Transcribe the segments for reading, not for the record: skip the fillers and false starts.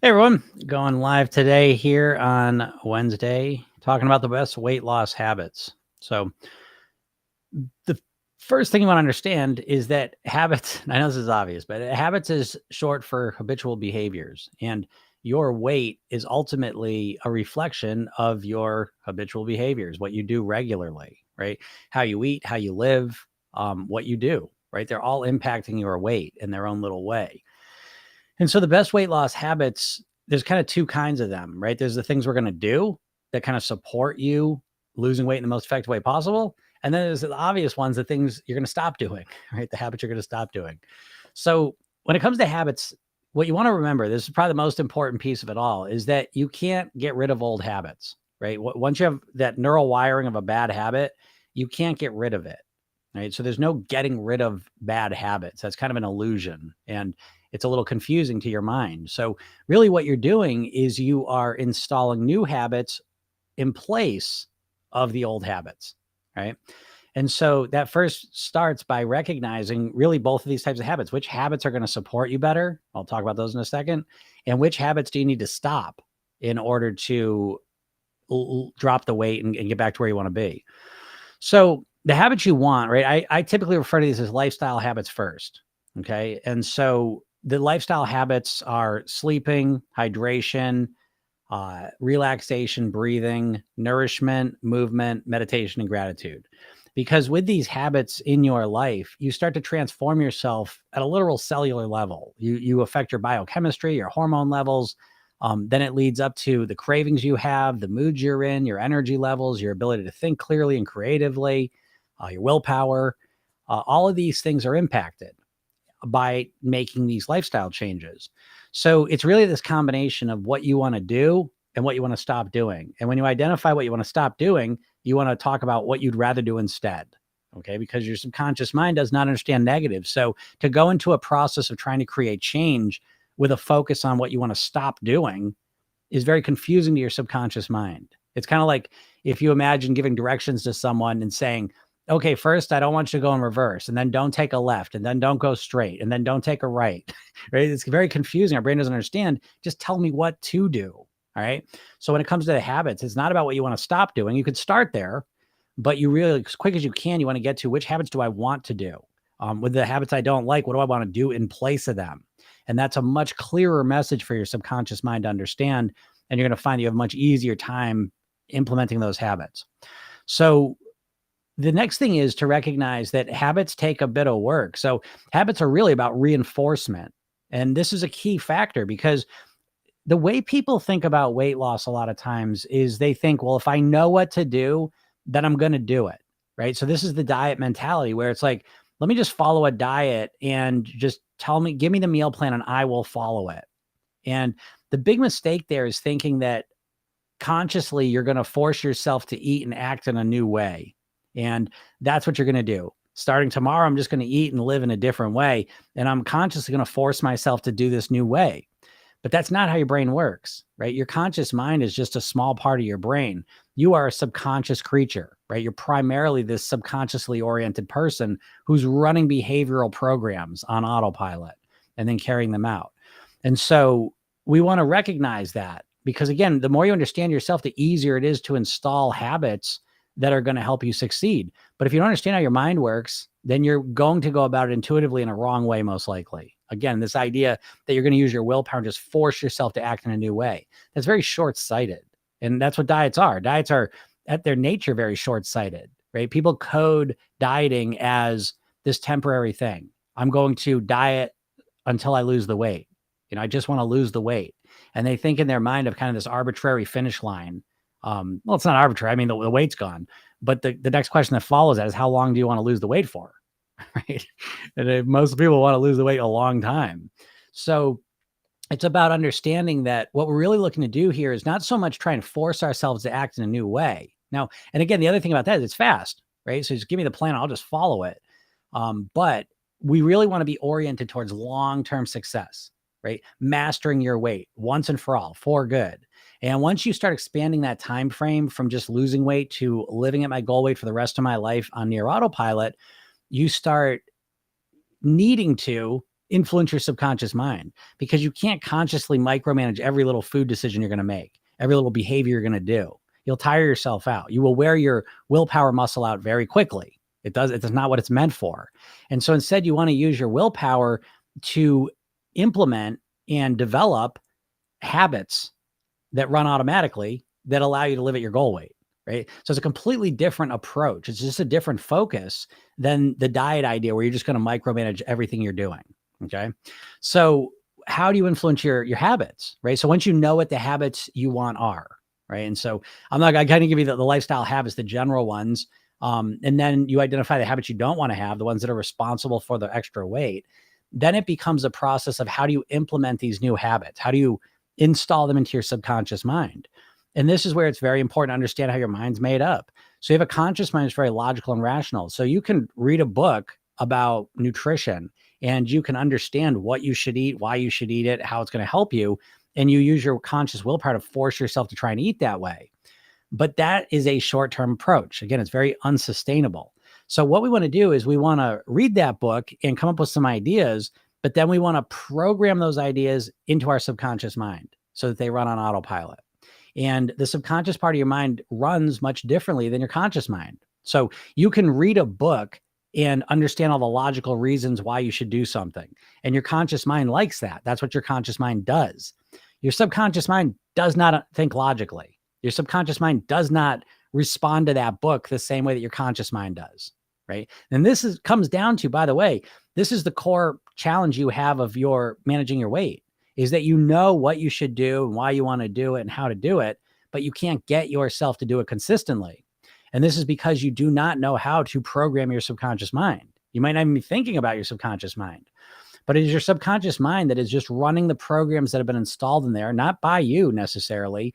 Hey everyone, going live today here on Wednesday, talking about the best weight loss habits. So, the first thing you want to understand is that habits, I know this is obvious, but habits is short for habitual behaviors. And your weight is ultimately a reflection of your habitual behaviors, what you do regularly, right? How you eat, how you live, what you do, right? They're all impacting your weight in their own little way. And so the best weight loss habits, there's kind of two kinds of them, right? There's the things we're going to do that kind of support you losing weight in the most effective way possible. And then there's the obvious ones, the things you're going to stop doing, right? The habits you're going to stop doing. So when it comes to habits, what you want to remember, this is probably the most important piece of it all, is that you can't get rid of old habits, right? Once you have that neural wiring of a bad habit, you can't get rid of it, right? So there's no getting rid of bad habits. That's kind of an illusion. And it's a little confusing to your mind. So really what you're doing is you are installing new habits in place of the old habits, right? And so that first starts by recognizing really both of these types of habits. Which habits are going to support you better? I'll talk about those in a second. And which habits do you need to stop in order to drop the weight and get back to where you want to be? So the habits you want, right? I typically refer to these as lifestyle habits first. Okay. And so the lifestyle habits are sleeping, hydration, relaxation, breathing, nourishment, movement, meditation, and gratitude. Because with these habits in your life, you start to transform yourself at a literal cellular level. You affect your biochemistry, your hormone levels. Then it leads up to the cravings you have, the moods you're in, your energy levels, your ability to think clearly and creatively, your willpower. All of these things are impacted by making these lifestyle changes. So it's really this combination of what you want to do and what you want to stop doing. And when you identify what you want to stop doing, you want to talk about what you'd rather do instead. Okay. Because your subconscious mind does not understand negative. So to go into a process of trying to create change with a focus on what you want to stop doing is very confusing to your subconscious mind. It's kind of like if you imagine giving directions to someone and saying, okay, first, I don't want you to go in reverse, and then don't take a left, and then don't go straight, and then don't take a right, right? It's very confusing. Our brain doesn't understand. Just tell me what to do. All right. So when it comes to the habits, it's not about what you want to stop doing. You could start there, but you really, as quick as you can, you want to get to which habits do I want to do? With the habits I don't like, what do I want to do in place of them? And that's a much clearer message for your subconscious mind to understand. And you're going to find you have a much easier time implementing those habits. So the next thing is to recognize that habits take a bit of work. So habits are really about reinforcement. And this is a key factor because the way people think about weight loss a lot of times is they think, well, if I know what to do, then I'm going to do it. Right. So this is the diet mentality where it's like, let me just follow a diet and just give me the meal plan and I will follow it. And the big mistake there is thinking that consciously you're going to force yourself to eat and act in a new way. And that's what you're going to do. Starting tomorrow, I'm just going to eat and live in a different way. And I'm consciously going to force myself to do this new way. But that's not how your brain works, right? Your conscious mind is just a small part of your brain. You are a subconscious creature, right? You're primarily this subconsciously oriented person who's running behavioral programs on autopilot and then carrying them out. And so we want to recognize that because, again, the more you understand yourself, the easier it is to install habits that are going to help you succeed. But if you don't understand how your mind works, then you're going to go about it intuitively in a wrong way, most likely. Again, this idea that you're going to use your willpower and just force yourself to act in a new way. That's very short-sighted. And that's what diets are. Diets are at their nature very short-sighted, right? People code dieting as this temporary thing. I'm going to diet until I lose the weight. I just want to lose the weight. And they think in their mind of kind of this arbitrary finish line. Well, it's not arbitrary. I mean, the weight's gone. But the next question that follows that is how long do you want to lose the weight for? Right. And most people want to lose the weight a long time. So it's about understanding that what we're really looking to do here is not so much try and force ourselves to act in a new way. Now, and again, the other thing about that is it's fast, right? So just give me the plan. I'll just follow it. But we really want to be oriented towards long-term success, right? Mastering your weight once and for all, for good. And once you start expanding that time frame from just losing weight to living at my goal weight for the rest of my life on near autopilot, you start needing to influence your subconscious mind, because you can't consciously micromanage every little food decision you're going to make, every little behavior you're going to do. You'll tire yourself out. You will wear your willpower muscle out very quickly. It's not what it's meant for. And so instead, you want to use your willpower to implement and develop habits that run automatically that allow you to live at your goal weight, right? So it's a completely different approach. It's just a different focus than the diet idea where you're just going to micromanage everything you're doing. Okay. So how do you influence your habits, right? So once you know what the habits you want are, right? And so I kind of give you the lifestyle habits, the general ones. And then you identify the habits you don't want to have, the ones that are responsible for the extra weight. Then it becomes a process of how do you implement these new habits? How do you install them into your subconscious mind? And this is where it's very important to understand how your mind's made up. So you have a conscious mind that's very logical and rational. So you can read a book about nutrition and you can understand what you should eat, why you should eat it, how it's going to help you. And you use your conscious willpower to force yourself to try and eat that way. But that is a short-term approach. Again, it's very unsustainable. So what we want to do is we want to read that book and come up with some ideas, but then we want to program those ideas into our subconscious mind so that they run on autopilot. And the subconscious part of your mind runs much differently than your conscious mind. So you can read a book and understand all the logical reasons why you should do something. And your conscious mind likes that. That's what your conscious mind does. Your subconscious mind does not think logically. Your subconscious mind does not respond to that book the same way that your conscious mind does, right? And this comes down to, by the way, this is the core challenge you have of your managing your weight, is that you know what you should do and why you want to do it and how to do it, but you can't get yourself to do it consistently. And this is because you do not know how to program your subconscious mind. You might not even be thinking about your subconscious mind, but it is your subconscious mind that is just running the programs that have been installed in there, not by you necessarily.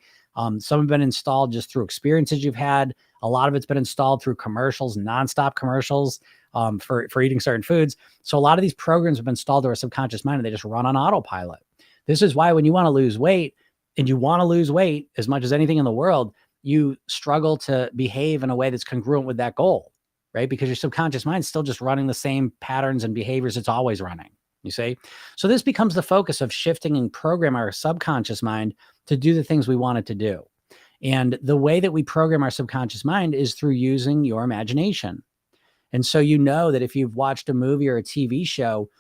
Some have been installed just through experiences you've had. A lot of it's been installed through commercials, nonstop commercials for eating certain foods. So a lot of these programs have been installed to our subconscious mind and they just run on autopilot. This is why when you want to lose weight, and you want to lose weight as much as anything in the world, you struggle to behave in a way that's congruent with that goal, right? Because your subconscious mind is still just running the same patterns and behaviors it's always running, you see? So this becomes the focus of shifting and program our subconscious mind to do the things we want it to do. And the way that we program our subconscious mind is through using your imagination. And so you know that if you've watched a movie or a TV show,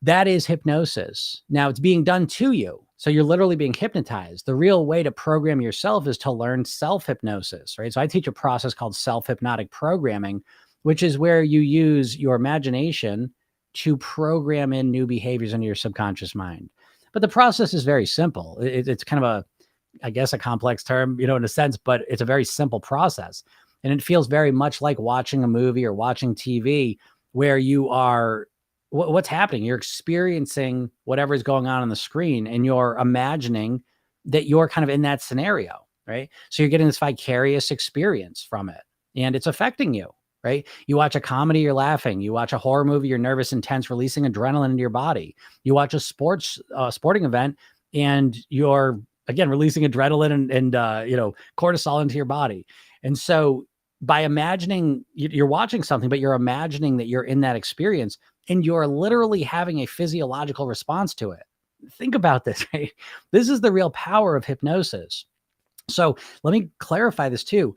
that is hypnosis. Now it's being done to you. So you're literally being hypnotized. The real way to program yourself is to learn self-hypnosis, right? So I teach a process called self-hypnotic programming, which is where you use your imagination to program in new behaviors into your subconscious mind. But the process is very simple. It's kind of I guess a complex term, in a sense, but it's a very simple process. And it feels very much like watching a movie or watching TV where you are, what's happening? You're experiencing whatever is going on the screen and you're imagining that you're kind of in that scenario, right? So you're getting this vicarious experience from it and it's affecting you, right? You watch a comedy, you're laughing. You watch a horror movie, you're nervous and tense, releasing adrenaline into your body. You watch a sporting event and you're, again, releasing adrenaline and cortisol into your body. And so by imagining, you're watching something, but you're imagining that you're in that experience and you're literally having a physiological response to it. Think about this, right? This is the real power of hypnosis. So let me clarify this too.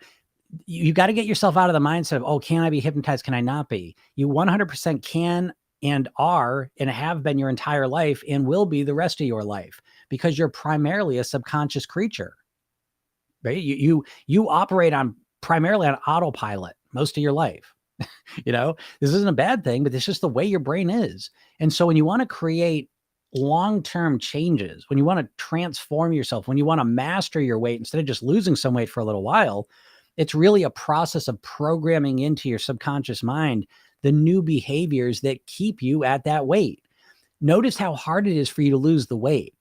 You got to get yourself out of the mindset of, oh, can I be hypnotized? Can I not be? You 100% can and are and have been your entire life and will be the rest of your life because you're primarily a subconscious creature, right? You operate primarily on autopilot most of your life. This isn't a bad thing, but it's just the way your brain is. And so when you want to create long-term changes, when you want to transform yourself, when you want to master your weight instead of just losing some weight for a little while, it's really a process of programming into your subconscious mind the new behaviors that keep you at that weight. Notice how hard it is for you to lose the weight,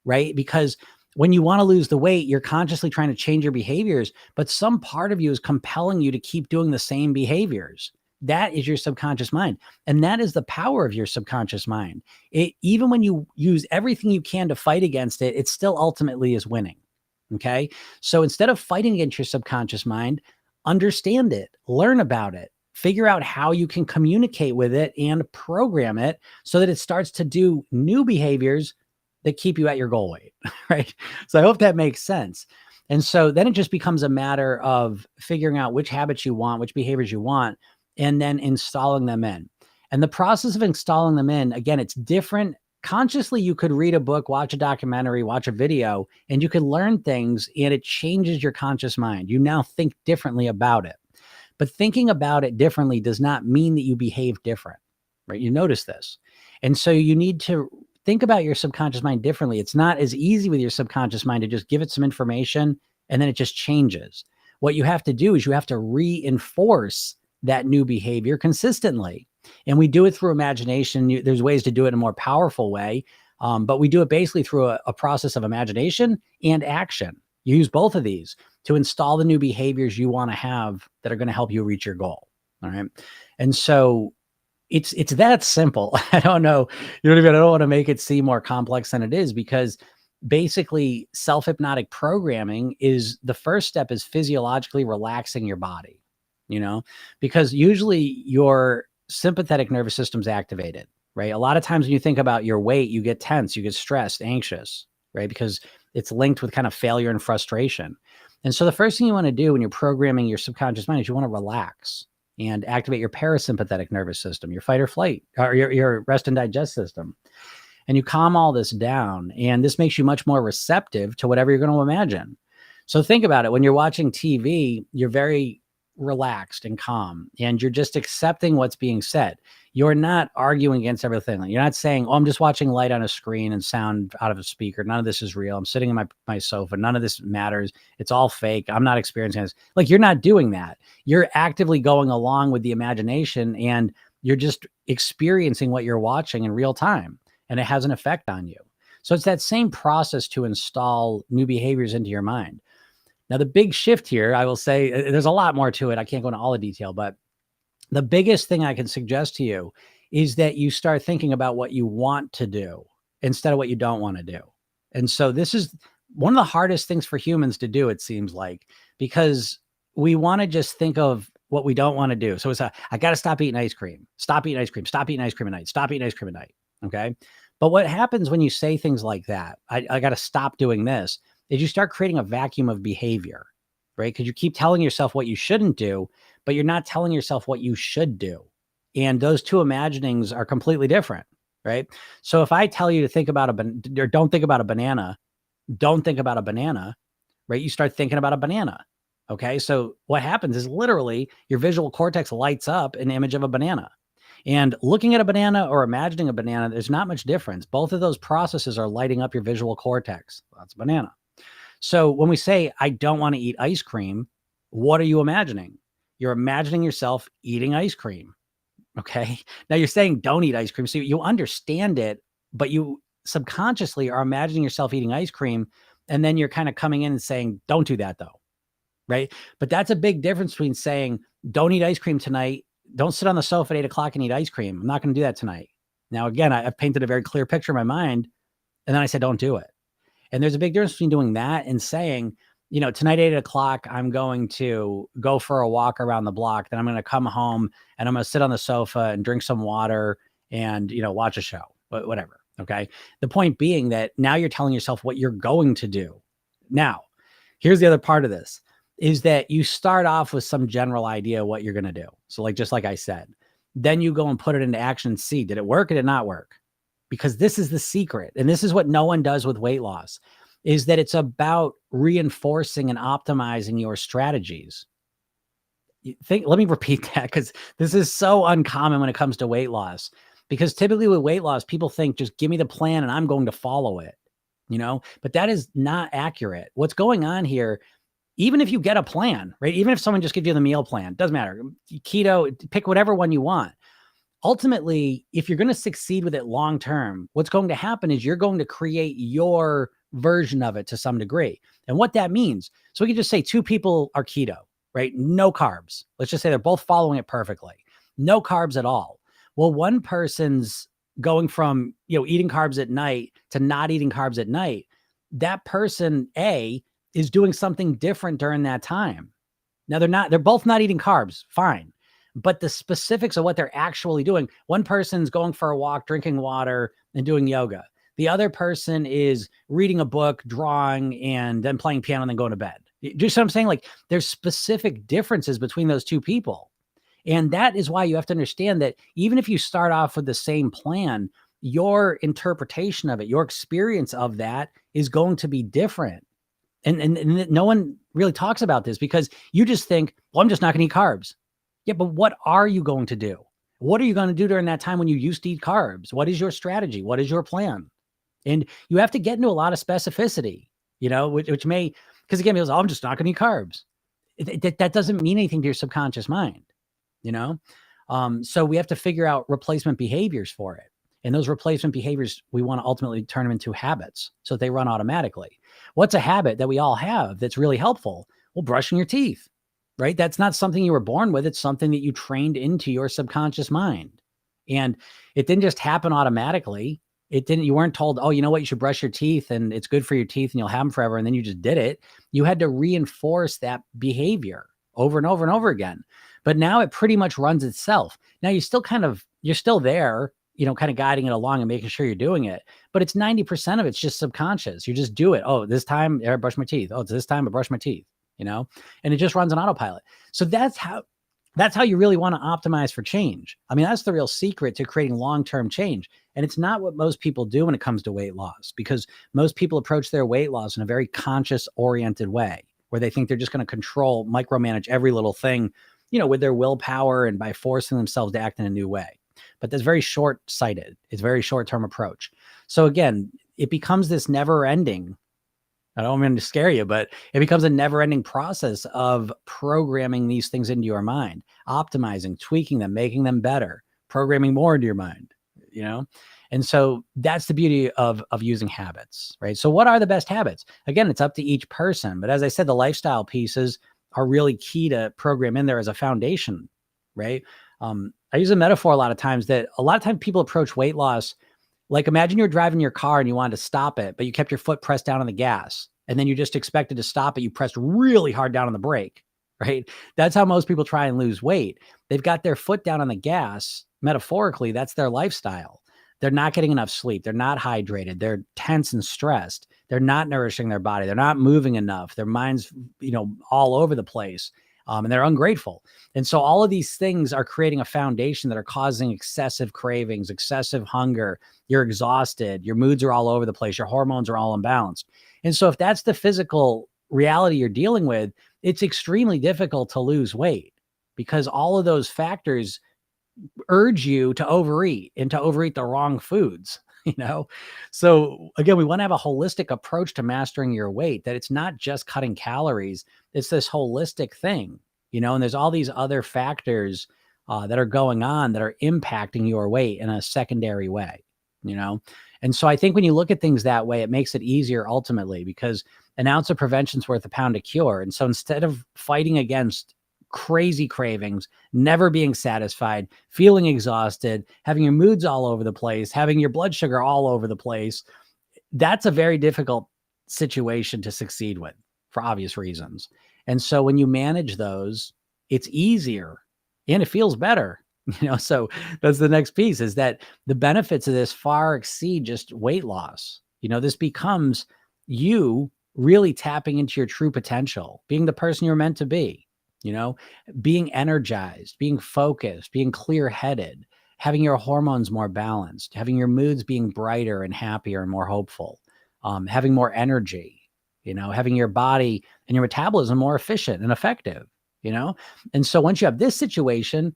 right? Because when you want to lose the weight, you're consciously trying to change your behaviors, but some part of you is compelling you to keep doing the same behaviors. That is your subconscious mind. And that is the power of your subconscious mind. Even when you use everything you can to fight against it, it still ultimately is winning. Okay. So instead of fighting against your subconscious mind, understand it, learn about it, figure out how you can communicate with it and program it so that it starts to do new behaviors that keep you at your goal weight, right? So I hope that makes sense. And so then it just becomes a matter of figuring out which habits you want, which behaviors you want, and then installing them in. And the process of installing them in, again, it's different. Consciously, you could read a book, watch a documentary, watch a video, and you could learn things, and it changes your conscious mind. You now think differently about it. But thinking about it differently does not mean that you behave different, right? You notice this. And so you need to think about your subconscious mind differently. It's not as easy with your subconscious mind to just give it some information and then it just changes. What you have to do is you have to reinforce that new behavior consistently. And we do it through imagination. There's ways to do it in a more powerful way, but we do it basically through a process of imagination and action. You use both of these to install the new behaviors you want to have that are going to help you reach your goal. All right. And so it's that simple. I don't know. I don't want to make it seem more complex than it is, because basically self-hypnotic programming is the first step is physiologically relaxing your body, because usually your sympathetic nervous system's activated, right? A lot of times when you think about your weight, you get tense, you get stressed, anxious, right? Because it's linked with kind of failure and frustration. And so the first thing you want to do when you're programming your subconscious mind is you want to relax and activate your parasympathetic nervous system, your fight or flight, or your rest and digest system. And you calm all this down, and this makes you much more receptive to whatever you're going to imagine. So think about it. When you're watching TV, you're very relaxed and calm, and you're just accepting what's being said. You're not arguing against everything. You're not saying, oh, I'm just watching light on a screen and sound out of a speaker. None of this is real. I'm sitting in my sofa. None of this matters. It's all fake. I'm not experiencing this. Like, you're not doing that. You're actively going along with the imagination, and you're just experiencing what you're watching in real time, and it has an effect on you. So it's that same process to install new behaviors into your mind. Now, the big shift here, I will say, there's a lot more to it. I can't go into all the detail, but the biggest thing I can suggest to you is that you start thinking about what you want to do instead of what you don't want to do. And so this is one of the hardest things for humans to do, it seems like, because we want to just think of what we don't want to do. So it's I got to stop eating ice cream, stop eating ice cream, stop eating ice cream at night, stop eating ice cream at night. Okay. But what happens when you say things like that, I got to stop doing this, is you start creating a vacuum of behavior, right? Because you keep telling yourself what you shouldn't do, but you're not telling yourself what you should do. And those two imaginings are completely different, right? So if I tell you to think about or don't think about a banana, don't think about a banana, right? You start thinking about a banana. Okay. So what happens is literally your visual cortex lights up an image of a banana. And looking at a banana or imagining a banana, there's not much difference. Both of those processes are lighting up your visual cortex. That's a banana. So when we say, I don't want to eat ice cream, what are you imagining? You're imagining yourself eating ice cream. Okay. Now you're saying don't eat ice cream. So you understand it, but you subconsciously are imagining yourself eating ice cream. And then you're kind of coming in and saying, don't do that though. Right. But that's a big difference between saying, don't eat ice cream tonight. Don't sit on the sofa at 8:00 and eat ice cream. I'm not going to do that tonight. Now, again, I've painted a very clear picture in my mind. And then I said, don't do it. And there's a big difference between doing that and saying, tonight at 8:00, I'm going to go for a walk around the block. Then I'm going to come home and I'm going to sit on the sofa and drink some water and, watch a show, whatever. Okay. The point being that now you're telling yourself what you're going to do. Now, here's the other part of this is that you start off with some general idea of what you're going to do. So just like I said, then you go and put it into action and see, did it work or did it not work? Because this is the secret. And this is what no one does with weight loss, is that it's about reinforcing and optimizing your strategies. Let me repeat that, because this is so uncommon when it comes to weight loss, because typically with weight loss, people think just give me the plan and I'm going to follow it, but that is not accurate. What's going on here, even if you get a plan, right? Even if someone just gives you the meal plan, doesn't matter. Keto, pick whatever one you want. Ultimately, if you're going to succeed with it long term, what's going to happen is you're going to create your version of it to some degree. And what that means, so we can just say two people are keto, right? No carbs. Let's just say they're both following it perfectly. No carbs at all. Well, one person's going from, eating carbs at night to not eating carbs at night. That person, A, is doing something different during that time. Now they're both not eating carbs. Fine. but the specifics of what they're actually doing. One person's going for a walk, drinking water, and doing yoga. The other person is reading a book, drawing, and then playing piano and then going to bed. Do you see what I'm saying? Like, there's specific differences between those two people. And that is why you have to understand that even if you start off with the same plan, your interpretation of it, your experience of that is going to be different. And no one really talks about this because you just think, well, I'm just not going to eat carbs. Yeah, but what are you going to do? What are you going to do during that time when you used to eat carbs? What is your strategy? What is your plan? And you have to get into a lot of specificity, which may, because again, I'm just not going to eat carbs. That doesn't mean anything to your subconscious mind, So we have to figure out replacement behaviors for it. And those replacement behaviors, we want to ultimately turn them into habits so that they run automatically. What's a habit that we all have that's really helpful? Well, brushing your teeth, right? That's not something you were born with. It's something that you trained into your subconscious mind. And it didn't just happen automatically. You weren't told, oh, you know what, you should brush your teeth and it's good for your teeth and you'll have them forever. And then you just did it. You had to reinforce that behavior over and over and over again. But now it pretty much runs itself. Now you're still there, kind of guiding it along and making sure you're doing it. But it's 90% of it's just subconscious. You just do it. Oh, this time I brush my teeth. Oh, it's this time I brush my teeth, and it just runs on autopilot. So that's how you really want to optimize for change. I mean, that's the real secret to creating long-term change. And it's not what most people do when it comes to weight loss, because most people approach their weight loss in a very conscious oriented way, where they think they're just going to control, micromanage every little thing, with their willpower and by forcing themselves to act in a new way. But that's very short-sighted. It's a very short-term approach. So again, it becomes this never-ending, I don't mean to scare you, but it becomes a never-ending process of programming these things into your mind, optimizing, tweaking them, making them better, programming more into your mind, And so that's the beauty of using habits, right? So what are the best habits? Again, it's up to each person. But as I said, the lifestyle pieces are really key to program in there as a foundation, right? I use a metaphor a lot of times people approach weight loss. Like, imagine you're driving your car and you wanted to stop it, but you kept your foot pressed down on the gas. And then you just expected to stop it. You pressed really hard down on the brake, right? That's how most people try and lose weight. They've got their foot down on the gas. Metaphorically, that's their lifestyle. They're not getting enough sleep. They're not hydrated. They're tense and stressed. They're not nourishing their body. They're not moving enough. Their mind's, all over the place. And they're ungrateful. And so all of these things are creating a foundation that are causing excessive cravings, excessive hunger. You're exhausted. Your moods are all over the place. Your hormones are all imbalanced. And so if that's the physical reality you're dealing with, it's extremely difficult to lose weight because all of those factors urge you to overeat and to overeat the wrong foods. So again, we want to have a holistic approach to mastering your weight, that it's not just cutting calories. It's this holistic thing, and there's all these other factors that are going on that are impacting your weight in a secondary way, And so I think when you look at things that way, it makes it easier ultimately, because an ounce of prevention's worth a pound of cure. And so instead of fighting against crazy cravings, never being satisfied, feeling exhausted, having your moods all over the place, having your blood sugar all over the place, that's a very difficult situation to succeed with for obvious reasons. And so when you manage those, it's easier and it feels better. So that's the next piece, is that the benefits of this far exceed just weight loss. This becomes you really tapping into your true potential, being the person you're meant to be. Being energized, being focused, being clear-headed, having your hormones more balanced, having your moods being brighter and happier and more hopeful, having more energy, having your body and your metabolism more efficient and effective, And so once you have this situation,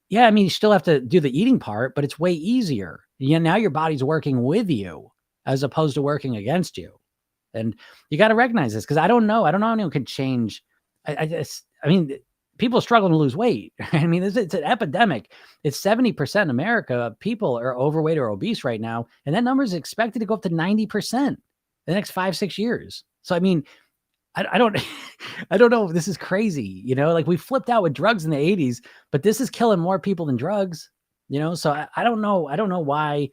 you still have to do the eating part, but it's way easier. Now your body's working with you as opposed to working against you. And you got to recognize this, because I don't know anyone can change. People are struggling to lose weight. It's an epidemic. It's 70% in America. People are overweight or obese right now. And that number is expected to go up to 90% in the next 5-6 years. So, I don't, I don't know if this is crazy, like we flipped out with drugs in the 80s, but this is killing more people than drugs, So I don't know. I don't know why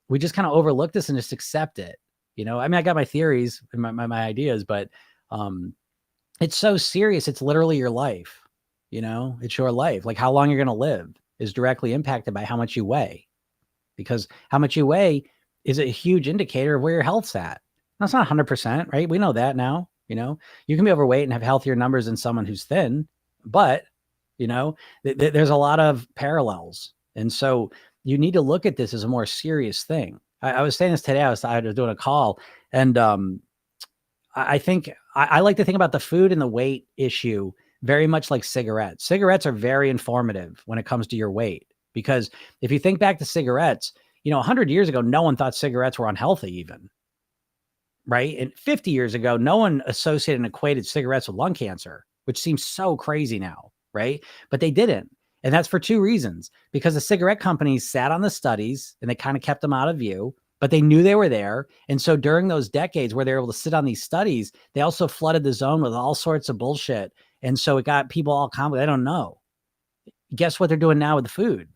we just kind of overlook this and just accept it. I got my theories and my ideas, but, it's so serious. It's literally your life. It's your life. Like how long you're going to live is directly impacted by how much you weigh, because how much you weigh is a huge indicator of where your health's at. That's not 100%, right? We know that now. You can be overweight and have healthier numbers than someone who's thin, but there's a lot of parallels. And so you need to look at this as a more serious thing. I was saying this today. I was doing a call, and I think I like to think about the food and the weight issue very much like cigarettes. Cigarettes are very informative when it comes to your weight, because if you think back to cigarettes, 100 years ago, no one thought cigarettes were unhealthy even, right? And 50 years ago, no one associated and equated cigarettes with lung cancer, which seems so crazy now, right? But they didn't. And that's for two reasons, because the cigarette companies sat on the studies and they kind of kept them out of view, but they knew they were there. And so during those decades where they were able to sit on these studies, they also flooded the zone with all sorts of bullshit. And so it got people all complicated. I don't know. Guess what they're doing now with the food,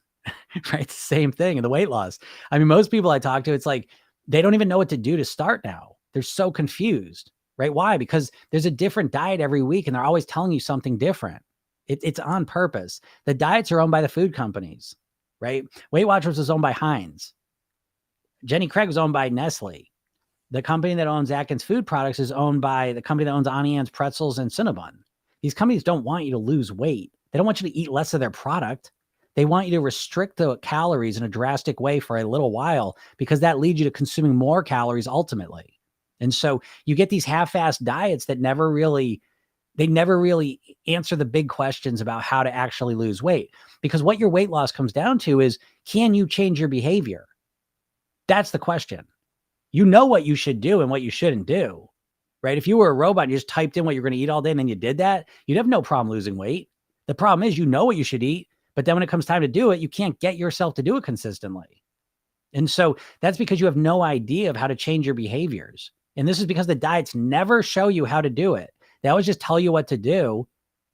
right? The same thing in the weight loss. I mean, most people I talk to, it's like, they don't even know what to do to start now. They're so confused, right? Why? Because there's a different diet every week and they're always telling you something different. It's on purpose. The diets are owned by the food companies, right? Weight Watchers was owned by Heinz. Jenny Craig was owned by Nestle. The company that owns Atkins Food Products is owned by the company that owns Auntie Anne's Pretzels and Cinnabon. These companies don't want you to lose weight. They don't want you to eat less of their product. They want you to restrict the calories in a drastic way for a little while, because that leads you to consuming more calories ultimately. And so you get these half-assed diets that never really answer the big questions about how to actually lose weight. Because what your weight loss comes down to is, can you change your behavior? That's the question. You know what you should do and what you shouldn't do, right? If you were a robot and you just typed in what you're going to eat all day and then you did that, you'd have no problem losing weight. The problem is, you know what you should eat, but then when it comes time to do it, you can't get yourself to do it consistently. And so that's because you have no idea of how to change your behaviors. And this is because the diets never show you how to do it. They always just tell you what to do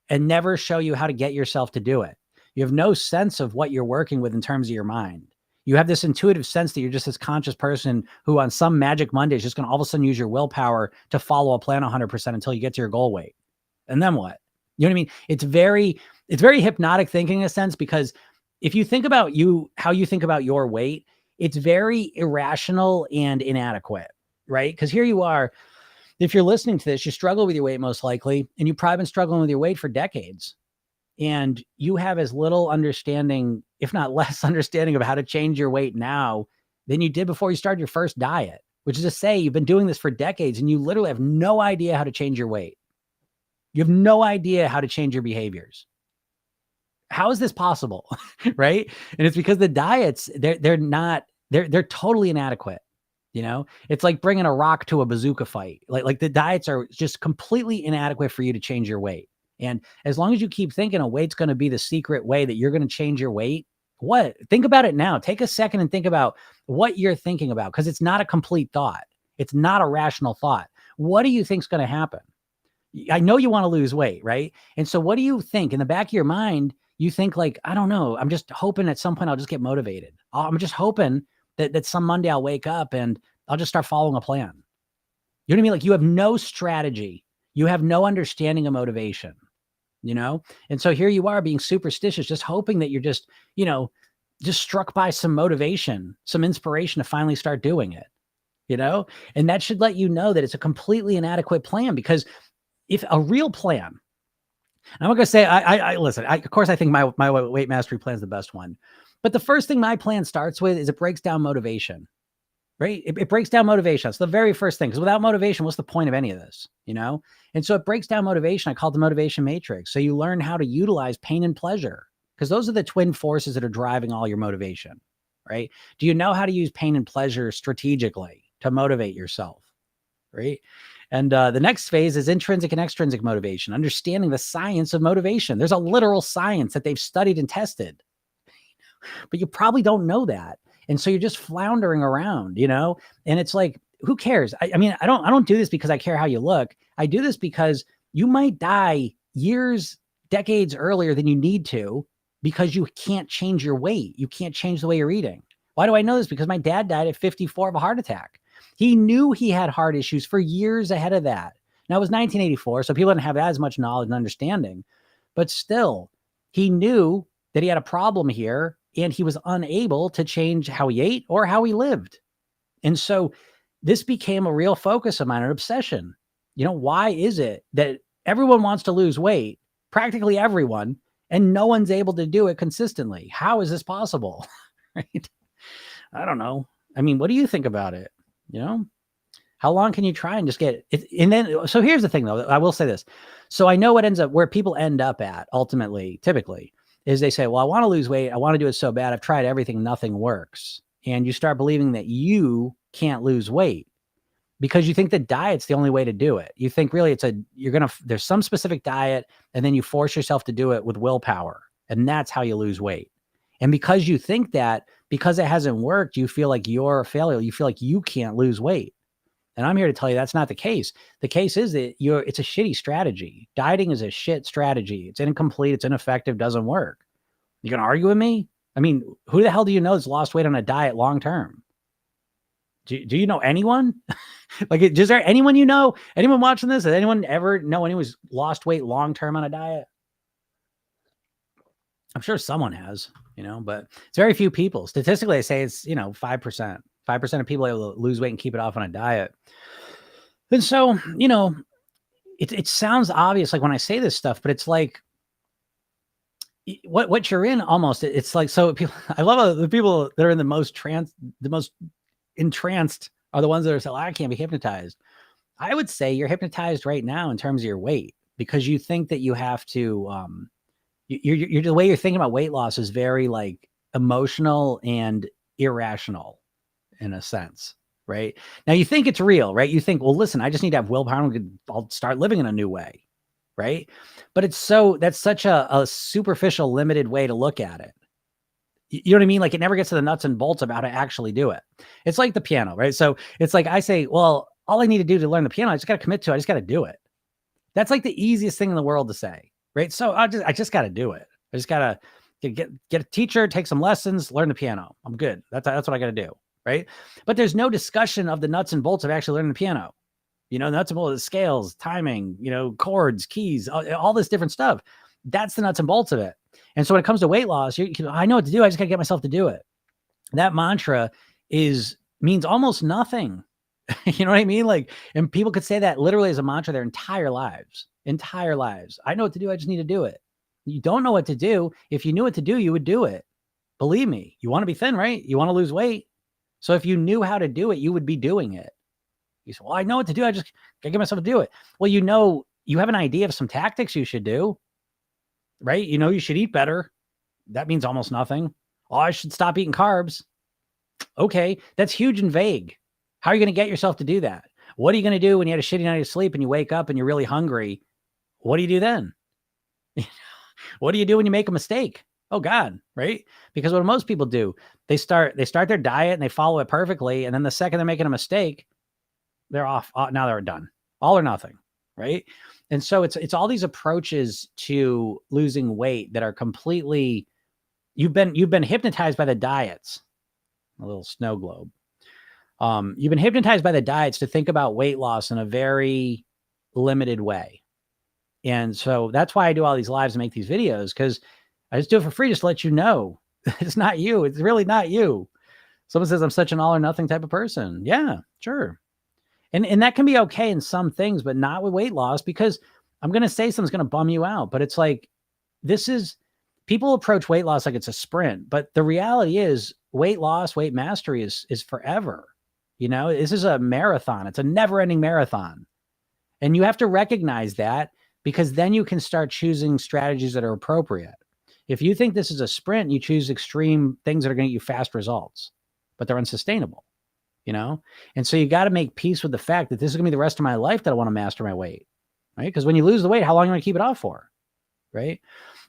and never show you how to get yourself to do it. You have no sense of what you're working with in terms of your mind. You have this intuitive sense that you're just this conscious person who on some magic Monday is just going to all of a sudden use your willpower to follow a plan 100% until you get to your goal weight. And then what? You know what I mean? It's very hypnotic thinking in a sense, because if you think about how you think about your weight, it's very irrational and inadequate, right? Because here you are. If you're listening to this, you struggle with your weight most likely, and you've probably been struggling with your weight for decades. And you have as little understanding, if not less understanding, of how to change your weight now than you did before you started your first diet, which is to say you've been doing this for decades and you literally have no idea how to change your weight. You have no idea how to change your behaviors. How is this possible? Right? And it's because the diets, they're totally inadequate. It's like bringing a rock to a bazooka fight. Like the diets are just completely inadequate for you to change your weight. And as long as you keep thinking a weight's going to be the secret way that you're going to change your weight, think about it now. Take a second and think about what you're thinking about, because it's not a complete thought. It's not a rational thought. What do you think is going to happen? I know you want to lose weight, right? And so what do you think in the back of your mind? You think like, I don't know. I'm just hoping at some point I'll just get motivated. I'm just hoping that some Monday I'll wake up and I'll just start following a plan. You know what I mean? Like, you have no strategy. You have no understanding of motivation, And so here you are being superstitious, just hoping that you're just struck by some motivation, some inspiration to finally start doing it, And that should let you know that it's a completely inadequate plan, because if a real plan, I'm not going to say, listen, of course, I think my weight mastery plan is the best one. But the first thing my plan starts with is it breaks down motivation, right? It breaks down motivation. It's the very first thing, because without motivation, what's the point of any of this, And so it breaks down motivation. I call it the motivation matrix. So you learn how to utilize pain and pleasure, because those are the twin forces that are driving all your motivation, right? Do you know how to use pain and pleasure strategically to motivate yourself, right? And the next phase is intrinsic and extrinsic motivation, understanding the science of motivation. There's a literal science that they've studied and tested, but you probably don't know that. And so you're just floundering around, and it's like, who cares? I mean, I don't do this because I care how you look. I do this because you might die years, decades earlier than you need to, because you can't change your weight. You can't change the way you're eating. Why do I know this? Because my dad died at 54 of a heart attack. He knew he had heart issues for years ahead of that. Now, it was 1984, so people didn't have as much knowledge and understanding. but still, he knew that he had a problem here and he was unable to change how he ate or how he lived. And so this became a real focus of mine, an obsession. Why is it that everyone wants to lose weight, practically everyone, and no one's able to do it consistently? How is this possible? Right? I don't know. I mean, what do you think about it? How long can you try and just get it? And then, so here's the thing though, I will say this. So I know what ends up, where people end up at ultimately, typically, is they say, well, I want to lose weight. I want to do it so bad. I've tried everything. Nothing works. And you start believing that you can't lose weight because you think that diet's the only way to do it. You think really there's some specific diet, and then you force yourself to do it with willpower. And that's how you lose weight. And because you think that, because it hasn't worked, you feel like you're a failure. You feel like you can't lose weight. And I'm here to tell you that's not the case. The case is that it's a shitty strategy. Dieting is a shit strategy. It's incomplete. It's ineffective. Doesn't work. You gonna argue with me? I mean, who the hell do you know that's lost weight on a diet long term? Do you know anyone? Like, is there anyone anyone watching this? Does anyone ever know anyone's lost weight long term on a diet? I'm sure someone has, but it's very few people. Statistically, I say it's 5%. 5% of people able to lose weight and keep it off on a diet. And so, it sounds obvious, like when I say this stuff, but it's like what you're in almost. It's like, so people, I love the people that are in the most entranced are the ones that are saying, I can't be hypnotized. I would say you're hypnotized right now in terms of your weight, because you think that you have to, you're the way you're thinking about weight loss is very like emotional and irrational in a sense, right? Now you think it's real, right? You think, well, listen, I just need to have willpower. I'll start living in a new way, right? But that's such a superficial, limited way to look at it. You know what I mean? Like, it never gets to the nuts and bolts about how to actually do it. It's like the piano, right? So it's like, I say, well, all I need to do to learn the piano, I just got to commit to it. I just got to do it. That's like the easiest thing in the world to say, right? So I just got to do it. I just got to get a teacher, take some lessons, learn the piano. I'm good. That's what I got to do. Right. But there's no discussion of the nuts and bolts of actually learning the piano, nuts and bolts, the scales, timing, chords, keys, all this different stuff. That's the nuts and bolts of it. And so when it comes to weight loss, I know what to do. I just got to get myself to do it. That mantra means almost nothing. You know what I mean? Like, and people could say that literally as a mantra their entire lives. I know what to do. I just need to do it. You don't know what to do. If you knew what to do, you would do it. Believe me, you want to be thin, right? You want to lose weight. So if you knew how to do it, you would be doing it. You say, well, I know what to do. I just gotta get myself to do it. Well, you have an idea of some tactics you should do, right? You should eat better. That means almost nothing. Oh, I should stop eating carbs. Okay, that's huge and vague. How are you going to get yourself to do that? What are you going to do when you had a shitty night of sleep and you wake up and you're really hungry? What do you do then? What do you do when you make a mistake? Oh God, right? Because what most people do, they start their diet and they follow it perfectly. And then the second they're making a mistake, they're off. Now they're done. All or nothing, right? And so it's all these approaches to losing weight that are completely, you've been hypnotized by the diets. A little snow globe. You've been hypnotized by the diets to think about weight loss in a very limited way. And so that's why I do all these lives and make these videos, because I just do it for free, just to let you know it's not you. It's really not you. Someone says I'm such an all or nothing type of person. Yeah, sure. And that can be okay in some things, but not with weight loss, because I'm going to say something's going to bum you out. But it's like, people approach weight loss like it's a sprint, but the reality is weight loss, weight mastery is forever. This is a marathon. It's a never ending marathon. And you have to recognize that, because then you can start choosing strategies that are appropriate. If you think this is a sprint, you choose extreme things that are going to get you fast results, but they're unsustainable, And so you got to make peace with the fact that this is going to be the rest of my life that I want to master my weight, right? Because when you lose the weight, how long are you going to keep it off for, right?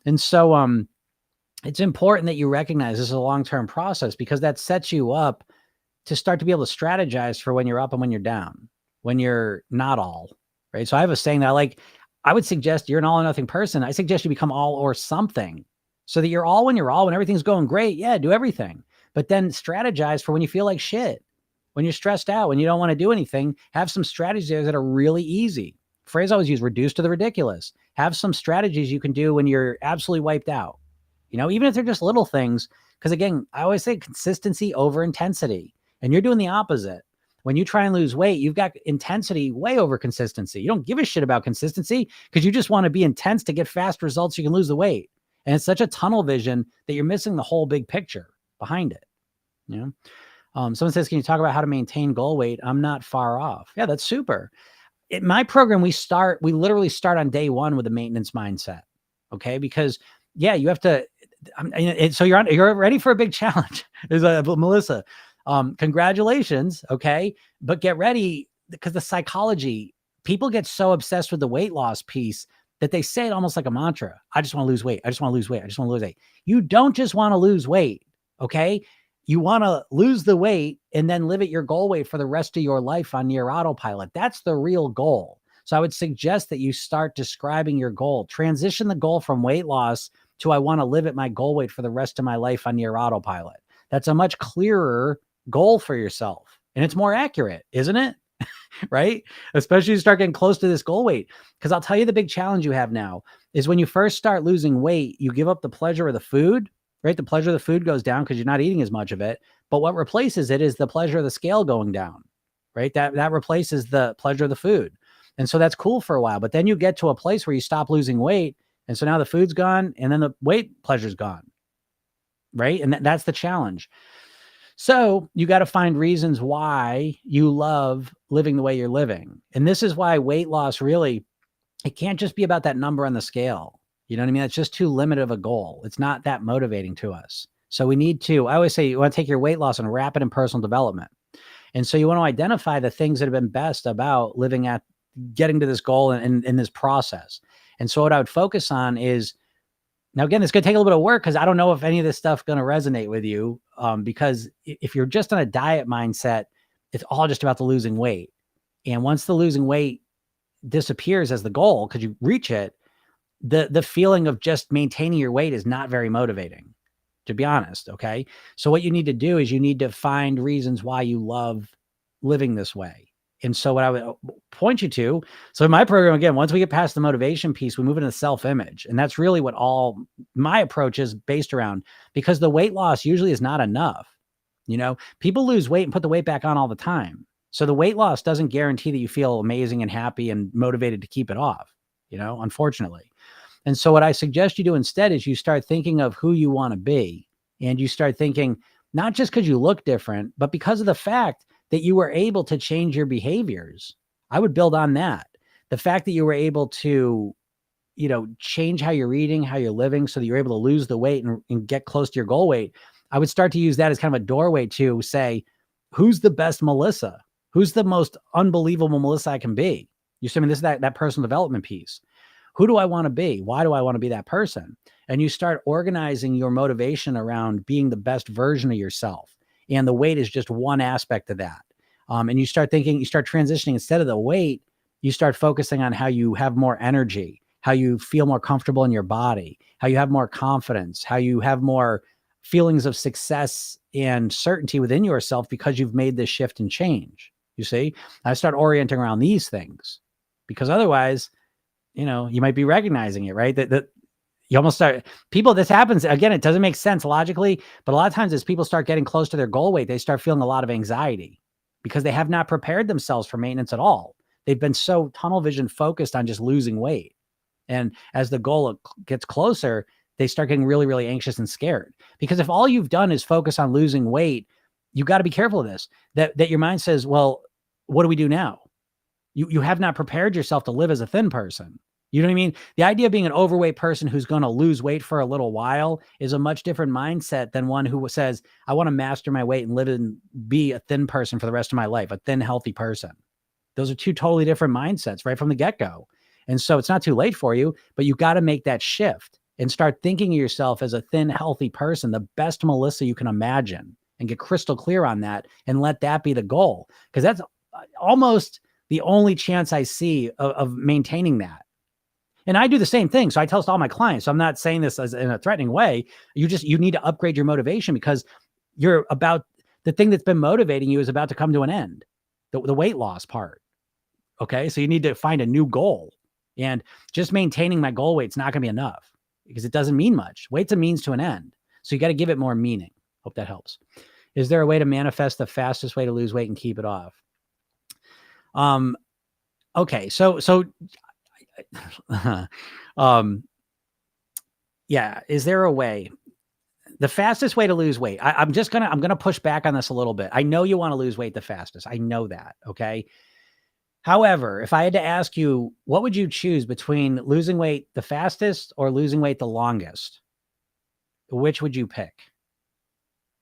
And so it's important that you recognize this is a long-term process, because that sets you up to start to be able to strategize for when you're up and when you're down, when you're not all, right? So I have a saying that I would suggest you're an all or nothing person. I suggest you become all or something, so that you're all when you're all, when everything's going great. Yeah, do everything. But then strategize for when you feel like shit, when you're stressed out, when you don't want to do anything. Have some strategies that are really easy. phrase I always use, reduce to the ridiculous. Have some strategies you can do when you're absolutely wiped out. Even if they're just little things, because again, I always say consistency over intensity, and you're doing the opposite. When you try and lose weight, you've got intensity way over consistency. You don't give a shit about consistency because you just want to be intense to get fast results so you can lose the weight. And it's such a tunnel vision that you're missing the whole big picture behind it. Someone says, can you talk about how to maintain goal weight? I'm not far off. Yeah, that's super. In my program, we literally start on day one with a maintenance mindset. Okay. Because you have to, so you're ready for a big challenge. There's Melissa, congratulations. Okay. But get ready, because the psychology, people get so obsessed with the weight loss piece that they say it almost like a mantra. I just want to lose weight. I just want to lose weight. I just want to lose weight. You don't just want to lose weight. Okay. You want to lose the weight and then live at your goal weight for the rest of your life on near autopilot. That's the real goal. So I would suggest that you start describing your goal. Transition the goal from weight loss to I want to live at my goal weight for the rest of my life on near autopilot. That's a much clearer goal for yourself. And it's more accurate, isn't it? Right? Especially as you start getting close to this goal weight. Because I'll tell you, the big challenge you have now is when you first start losing weight, you give up the pleasure of the food. Right? The pleasure of the food goes down because you're not eating as much of it. But what replaces it is the pleasure of the scale going down. Right? That replaces the pleasure of the food. And so that's cool for a while. But then you get to a place where you stop losing weight. And so now the food's gone and then the weight pleasure's gone. Right? And that's the challenge. So you got to find reasons why you love living the way you're living. And this is why weight loss really, it can't just be about that number on the scale. You know what I mean? It's just too limited of a goal. It's not that motivating to us. So we need to, I always say, you want to take your weight loss and wrap it in personal development. And so you want to identify the things that have been best about getting to this goal and in this process. And so what I would focus on is, now again, it's going to take a little bit of work because I don't know if any of this stuff is going to resonate with you. Because if you're just on a diet mindset, it's all just about the losing weight. And once the losing weight disappears as the goal, because you reach it, the feeling of just maintaining your weight is not very motivating, to be honest. Okay. So what you need to do is you need to find reasons why you love living this way. And so what I would point you to, so in my program, again, once we get past the motivation piece, we move into self-image. And that's really what all my approach is based around, because the weight loss usually is not enough. People lose weight and put the weight back on all the time. So the weight loss doesn't guarantee that you feel amazing and happy and motivated to keep it off, unfortunately. And so what I suggest you do instead is you start thinking of who you want to be. And you start thinking, not just because you look different, but because of the fact that you were able to change your behaviors. I would build on that. The fact that you were able to, change how you're eating, how you're living, so that you're able to lose the weight and get close to your goal weight. I would start to use that as kind of a doorway to say, who's the best Melissa? Who's the most unbelievable Melissa I can be? You see, this is that personal development piece. Who do I want to be? Why do I want to be that person? And you start organizing your motivation around being the best version of yourself. And the weight is just one aspect of that. And you start transitioning, instead of the weight, you start focusing on how you have more energy, how you feel more comfortable in your body, how you have more confidence, how you have more feelings of success and certainty within yourself because you've made this shift and change. You see, I start orienting around these things, because otherwise, you might be recognizing it, right? That you almost start, this happens again, it doesn't make sense logically, but a lot of times as people start getting close to their goal weight, they start feeling a lot of anxiety because they have not prepared themselves for maintenance at all. They've been so tunnel vision focused on just losing weight. And as the goal gets closer, they start getting really, really anxious and scared, because if all you've done is focus on losing weight, you got to be careful of this, that your mind says, well, what do we do now? You have not prepared yourself to live as a thin person. You know what I mean? The idea of being an overweight person who's going to lose weight for a little while is a much different mindset than one who says, I want to master my weight and live and be a thin person for the rest of my life, a thin, healthy person. Those are two totally different mindsets right from the get-go. And so it's not too late for you, but you got to make that shift and start thinking of yourself as a thin, healthy person, the best Melissa you can imagine, and get crystal clear on that and let that be the goal. Because that's almost the only chance I see of maintaining that. And I do the same thing. So I tell all my clients, so I'm not saying this as in a threatening way. You need to upgrade your motivation, because the thing that's been motivating you is about to come to an end. The weight loss part. Okay. So you need to find a new goal. And just maintaining my goal weight's not going to be enough because it doesn't mean much. Weight's a means to an end. So you got to give it more meaning. Hope that helps. Is there a way to manifest the fastest way to lose weight and keep it off? Okay. So, yeah. Is there a way? The fastest way to lose weight. I'm going to push back on this a little bit. I know you want to lose weight the fastest. I know that. Okay. However, if I had to ask you, what would you choose between losing weight the fastest or losing weight the longest? Which would you pick?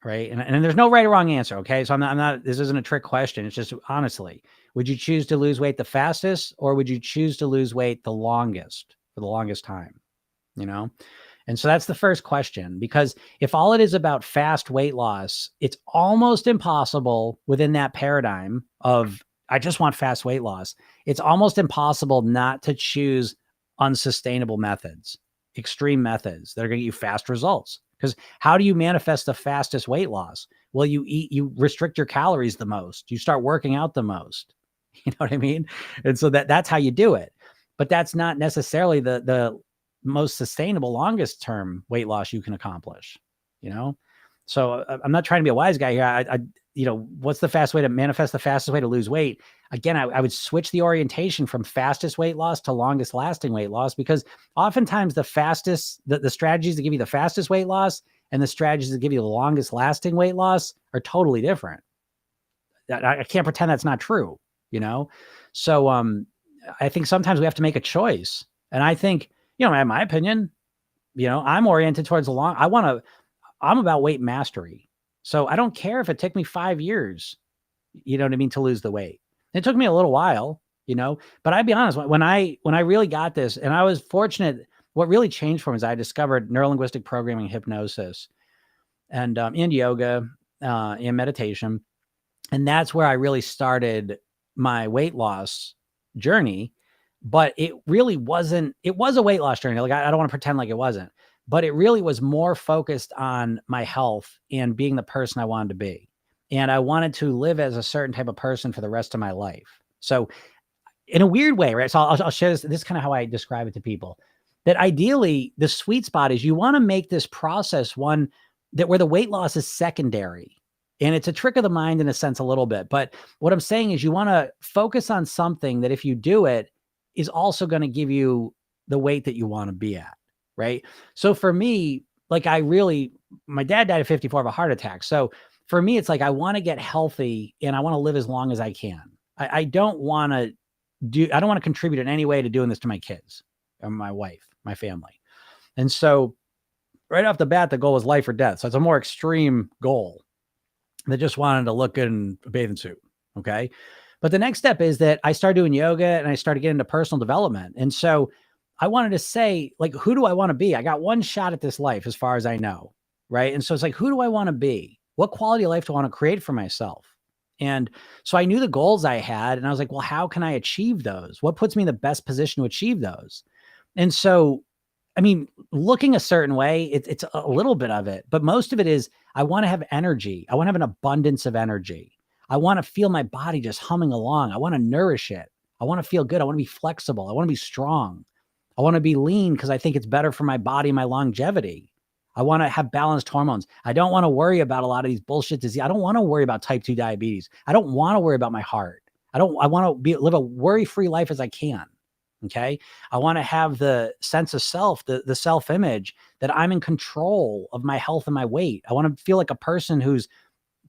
Right. And there's no right or wrong answer. Okay. So I'm not, this isn't a trick question. It's just honestly, would you choose to lose weight the fastest or would you choose to lose weight the longest for the longest time? You know? And so that's the first question, because if all it is about fast weight loss, it's almost impossible within that paradigm of, I just want fast weight loss. It's almost impossible not to choose unsustainable methods, extreme methods that are going to get you fast results. Because how do you manifest the fastest weight loss? Well, you restrict your calories the most. You start working out the most. You know what I mean? And so that's how you do it. But that's not necessarily the most sustainable, longest term weight loss you can accomplish, you know? So I'm not trying to be a wise guy here. What's the fast way to manifest the fastest way to lose weight? Again, I would switch the orientation from fastest weight loss to longest lasting weight loss, because oftentimes the strategies that give you the fastest weight loss and the strategies that give you the longest lasting weight loss are totally different. I can't pretend that's not true, you know? So I think sometimes we have to make a choice. And I think, in my opinion, I'm oriented towards I'm about weight mastery. So I don't care if it took me 5 years, you know what I mean, to lose the weight. It took me a little while, but I'd be honest, when I really got this, and I was fortunate, what really changed for me is I discovered neurolinguistic programming, hypnosis, and yoga, and meditation. And that's where I really started my weight loss journey. But it really wasn't, it was a weight loss journey. Like, I don't want to pretend like it wasn't, but it really was more focused on my health and being the person I wanted to be. And I wanted to live as a certain type of person for the rest of my life. So in a weird way, right? So I'll share this. This is kind of how I describe it to people, that ideally the sweet spot is you want to make this process one that where the weight loss is secondary. And it's a trick of the mind in a sense, a little bit. But what I'm saying is you want to focus on something that if you do it, is also going to give you the weight that you want to be at, right? So for me, like my dad died at 54 of a heart attack. So for me, it's like, I want to get healthy and I want to live as long as I can. I don't want to contribute in any way to doing this to my kids or my wife, my family. And so right off the bat, the goal was life or death. So it's a more extreme goal that just wanted to look good in a bathing suit. Okay. But the next step is that I started doing yoga and I started getting into personal development. And so I wanted to say, like, who do I want to be? I got one shot at this life as far as I know. Right. And so it's like, who do I want to be? What quality of life do I want to create for myself? And so I knew the goals I had, and I was like, well, how can I achieve those? What puts me in the best position to achieve those? And so, I mean, looking a certain way, it's a little bit of it, but most of it is, I want to have energy. I want to have an abundance of energy. I want to feel my body just humming along. I want to nourish it. I want to feel good. I want to be flexible. I want to be strong. I want to be lean because I think it's better for my body and my longevity. I want to have balanced hormones. I don't want to worry about a lot of these bullshit diseases. I don't want to worry about type 2 diabetes. I don't want to worry about my heart. I want to live a worry-free life as I can. Okay. I want to have the sense of self, the self-image that I'm in control of my health and my weight. I want to feel like a person who's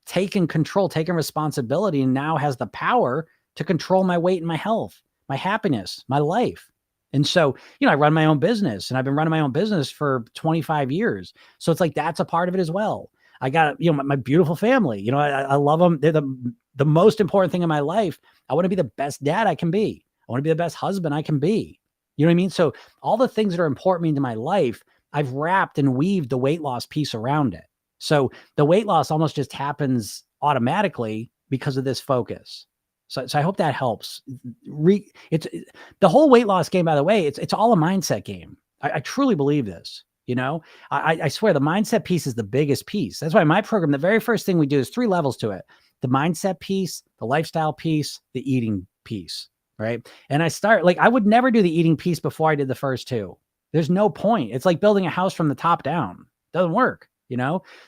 taken control, taken responsibility, and now has the power to control my weight and my health, my happiness, my life. And so, I run my own business, and I've been running my own business for 25 years. So it's like, that's a part of it as well. I got, my beautiful family, I love them. They're the most important thing in my life. I want to be the best dad I can be. I want to be the best husband I can be. You know what I mean? So all the things that are important to my life, I've wrapped and weaved the weight loss piece around it. So the weight loss almost just happens automatically because of this focus. So I hope that helps. It's the whole weight loss game, by the way, it's all a mindset game. I truly believe this. I swear the mindset piece is the biggest piece. That's why my program, the very first thing we do is 3 levels to it: the mindset piece, the lifestyle piece, the eating piece. right? And I would never do the eating piece before I did the first two. There's no point. It's like building a house from the top down. Doesn't work,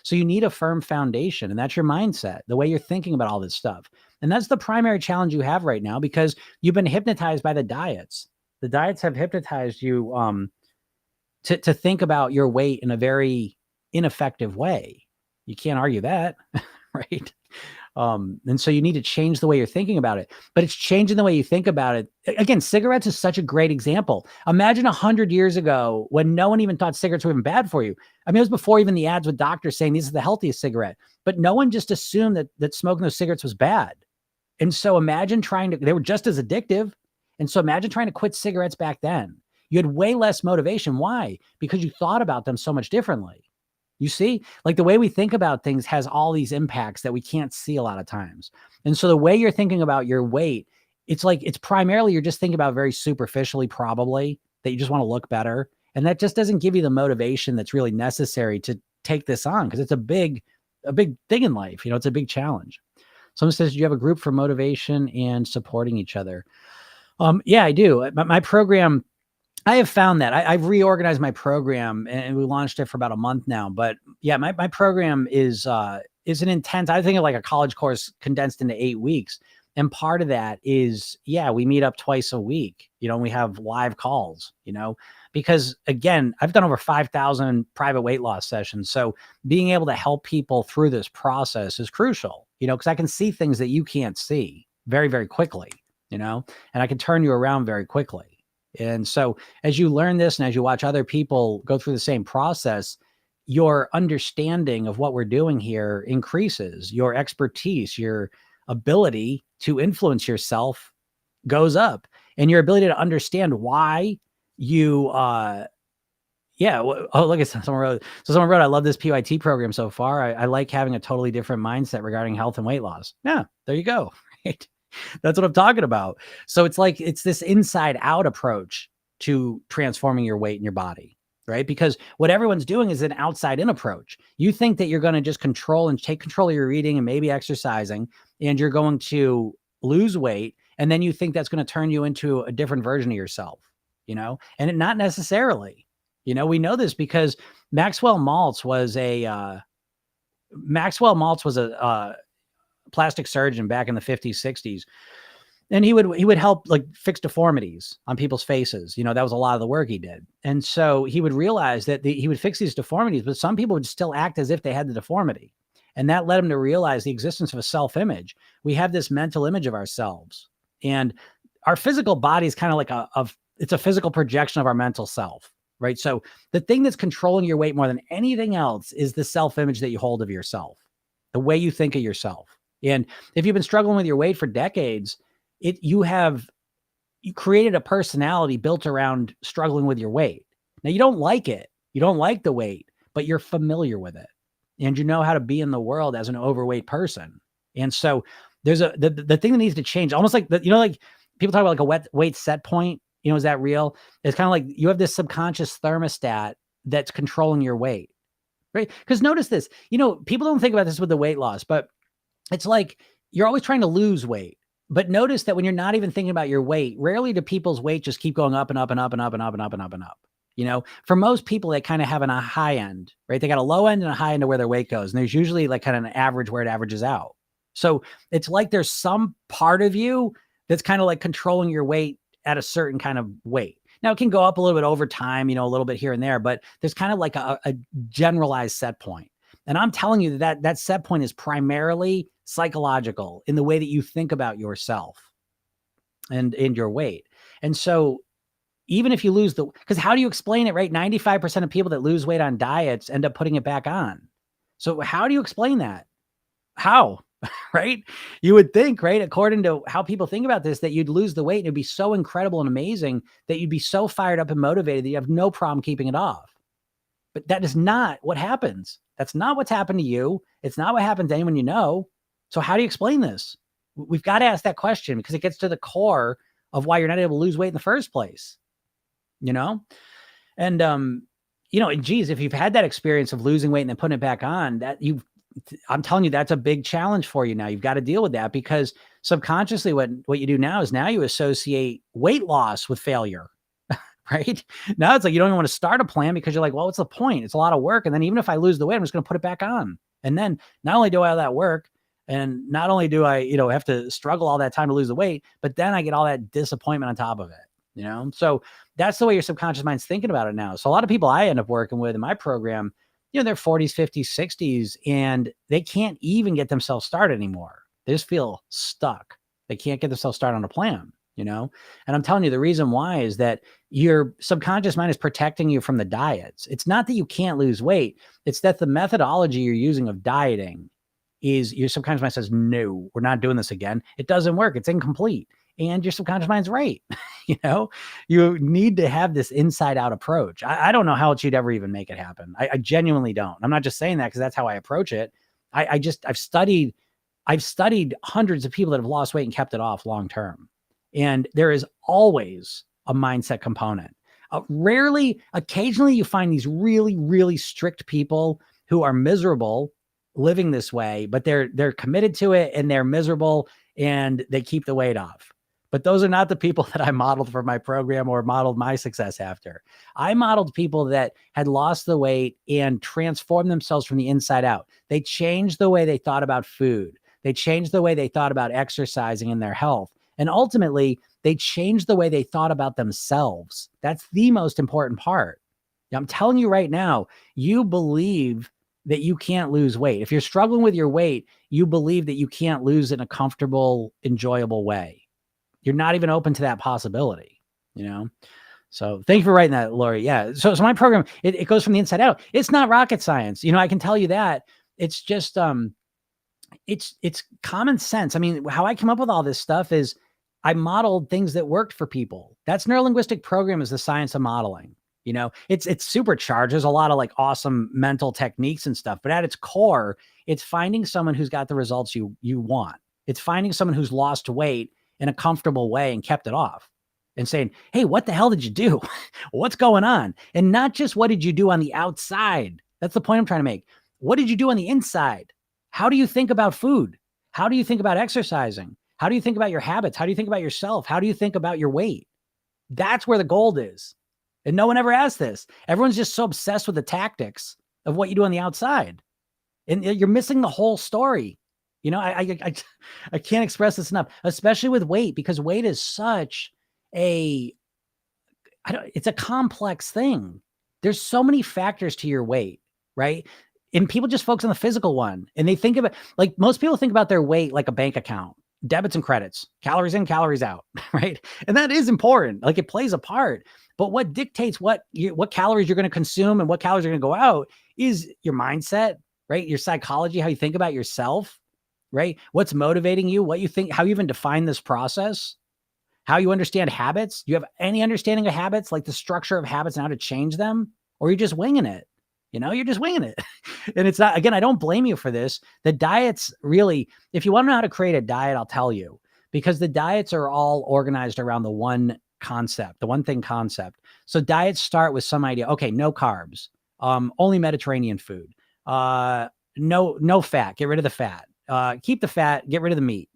So you need a firm foundation, and that's your mindset, the way you're thinking about all this stuff. And that's the primary challenge you have right now because you've been hypnotized by the diets. The diets have hypnotized you to think about your weight in a very ineffective way. You can't argue that, right? And so you need to change the way you're thinking about it, but it's changing the way you think about it. Again, cigarettes is such a great example. Imagine 100 years ago when no one even thought cigarettes were even bad for you. I mean, it was before even the ads with doctors saying this is the healthiest cigarette, but no one just assumed that smoking those cigarettes was bad. And so imagine they were just as addictive. And so imagine trying to quit cigarettes back then. You had way less motivation. Why? Because you thought about them so much differently. You see, like the way we think about things has all these impacts that we can't see a lot of times. And so the way you're thinking about your weight, it's primarily you're just thinking about very superficially, probably that you just want to look better. And that just doesn't give you the motivation that's really necessary to take this on because it's a big thing in life. It's a big challenge. Someone says, do you have a group for motivation and supporting each other? Yeah, I do. My program, I have found that I've reorganized my program and we launched it for about a month now. But yeah, my program is an intense, I think of like a college course condensed into 8 weeks. And part of that is, we meet up twice a week, and we have live calls, because again, I've done over 5,000 private weight loss sessions. So being able to help people through this process is crucial, because I can see things that you can't see very, very quickly, and I can turn you around very quickly. And so as you learn this and as you watch other people go through the same process, your understanding of what we're doing here increases. Your expertise, your ability to influence yourself goes up, and your ability to understand why you, oh, look at someone wrote. So someone wrote, I love this PYT program so far. I like having a totally different mindset regarding health and weight loss. Yeah, there you go. Right. That's what I'm talking about. So it's this inside out approach to transforming your weight in your body, right? Because what everyone's doing is an outside in approach. You think that you're going to just control and take control of your eating and maybe exercising, and you're going to lose weight. And then you think that's going to turn you into a different version of yourself, and not necessarily, we know this because Maxwell Maltz was a plastic surgeon back in the 50s, 60s. And he would help like fix deformities on people's faces. That was a lot of the work he did. And so he would realize that he would fix these deformities, but some people would still act as if they had the deformity. And that led him to realize the existence of a self-image. We have this mental image of ourselves, and our physical body is kind of like it's a physical projection of our mental self, right? So the thing that's controlling your weight more than anything else is the self-image that you hold of yourself, the way you think of yourself. And if you've been struggling with your weight for decades, you created a personality built around struggling with your weight. Now you don't like it. You don't like the weight, but you're familiar with it. And you know how to be in the world as an overweight person. And so there's the thing that needs to change, almost like like people talk about like a weight set point, is that real? It's kind of like you have this subconscious thermostat that's controlling your weight, right? Because notice this, people don't think about this with the weight loss, but it's like you're always trying to lose weight. But notice that when you're not even thinking about your weight, rarely do people's weight just keep going up and up and up and up and up and up and up and up. For most people, they kind of have a high end, right? They got a low end and a high end of where their weight goes. And there's usually like kind of an average where it averages out. So it's like there's some part of you that's kind of like controlling your weight at a certain kind of weight. Now it can go up a little bit over time, a little bit here and there, but there's kind of like a generalized set point. And I'm telling you that set point is primarily psychological in the way that you think about yourself and your weight. And so even if you lose because how do you explain it, right? 95% of people that lose weight on diets end up putting it back on. So how do you explain that? How, right? You would think, right? According to how people think about this, that you'd lose the weight and it'd be so incredible and amazing that you'd be so fired up and motivated that you have no problem keeping it off. But that is not what happens. That's not what's happened to you. It's not what happened to anyone you know. So how do you explain this? We've got to ask that question because it gets to the core of why you're not able to lose weight in the first place, And, geez, if you've had that experience of losing weight and then putting it back on, that I'm telling you, that's a big challenge for you now. You've got to deal with that because subconsciously what you do now is now you associate weight loss with failure, right? Now it's like you don't even want to start a plan because you're like, well, what's the point? It's a lot of work. And then even if I lose the weight, I'm just going to put it back on. And then not only do I have that work, and not only do I, have to struggle all that time to lose the weight, but then I get all that disappointment on top of it, So that's the way your subconscious mind's thinking about it now. So a lot of people I end up working with in my program, they're 40s, 50s, 60s, and they can't even get themselves started anymore. They just feel stuck. They can't get themselves started on a plan, And I'm telling you, the reason why is that your subconscious mind is protecting you from the diets. It's not that you can't lose weight. It's that the methodology you're using of dieting is your subconscious mind says, no, we're not doing this again. It doesn't work. It's incomplete. And your subconscious mind's right. You need to have this inside out approach. I don't know how else you'd ever even make it happen. I genuinely don't. I'm not just saying that because that's how I approach it. I've studied hundreds of people that have lost weight and kept it off long-term. And there is always a mindset component. Occasionally you find these really, really strict people who are miserable living this way, but they're committed to it and they're miserable and they keep the weight off. But those are not the people that I modeled for my program or modeled my success after. I modeled people that had lost the weight and transformed themselves from the inside out. They changed the way they thought about food. They changed the way they thought about exercising and their health. And ultimately, they changed the way they thought about themselves. That's the most important part. I'm telling you right now, you believe that you can't lose weight. If you're struggling with your weight, you believe that you can't lose in a comfortable, enjoyable way. You're not even open to that possibility, So thank you for writing that, Lori. Yeah. So my program, it goes from the inside out. It's not rocket science. I can tell you that. It's just, it's common sense. I mean, how I come up with all this stuff is I modeled things that worked for people. That's neurolinguistic program is the science of modeling. It's supercharged. There's a lot of like awesome mental techniques and stuff, but at its core, it's finding someone who's got the results you want. It's finding someone who's lost weight in a comfortable way and kept it off and saying, hey, what the hell did you do? What's going on? And not just what did you do on the outside? That's the point I'm trying to make. What did you do on the inside? How do you think about food? How do you think about exercising? How do you think about your habits? How do you think about yourself? How do you think about your weight? That's where the gold is. And no one ever asks this. Everyone's just so obsessed with the tactics of what you do on the outside. And you're missing the whole story. I can't express this enough, especially with weight, because weight is such it's a complex thing. There's so many factors to your weight, right? And people just focus on the physical one. And they think of it like most people think about their weight like a bank account, debits and credits, calories in, calories out, right? And that is important. Like it plays a part. But what dictates what calories you're going to consume and what calories are going to go out is your mindset, right? Your psychology, how you think about yourself, right? What's motivating you, what you think, how you even define this process, how you understand habits. Do you have any understanding of habits, like the structure of habits and how to change them? Or you're just winging it? You're just winging it. And it's not, again, I don't blame you for this. The diets really, if you want to know how to create a diet, I'll tell you, because the diets are all organized around the one concept, the one thing concept. So diets start with some idea. Okay, no carbs, only Mediterranean food, no fat, get rid of the fat, keep the fat, get rid of the meat,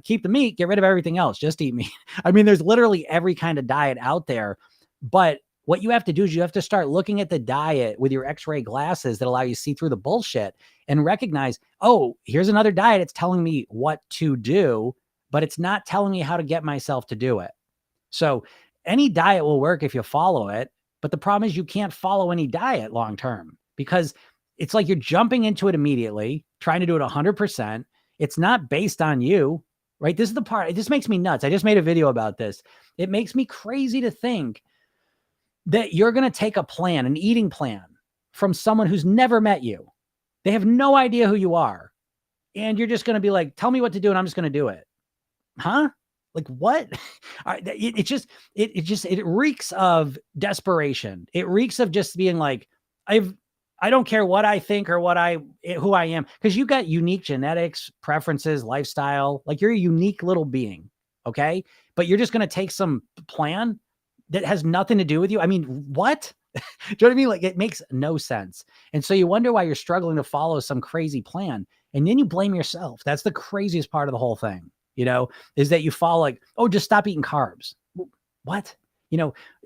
keep the meat, get rid of everything else, just eat meat. I mean, there's literally every kind of diet out there, but what you have to do is you have to start looking at the diet with your X-ray glasses that allow you to see through the bullshit and recognize, oh, here's another diet. It's telling me what to do, but it's not telling me how to get myself to do it. So any diet will work if you follow it. But the problem is you can't follow any diet long-term because it's like you're jumping into it immediately, trying to do it 100%. It's not based on you, right? This is the part. It just makes me nuts. I just made a video about this. It makes me crazy to think that you're going to take a plan, an eating plan from someone who's never met you. They have no idea who you are. And you're just going to be like, tell me what to do. And I'm just going to do it. Huh? Like what? It reeks of desperation. It reeks of just being like, I don't care what I think or who I am. Cause you got unique genetics, preferences, lifestyle. Like you're a unique little being. Okay. But you're just going to take some plan that has nothing to do with you. I mean, what? Do you know what I mean? Like, it makes no sense. And so you wonder why you're struggling to follow some crazy plan. And then you blame yourself. That's the craziest part of the whole thing, is that you fall like, oh, just stop eating carbs. What?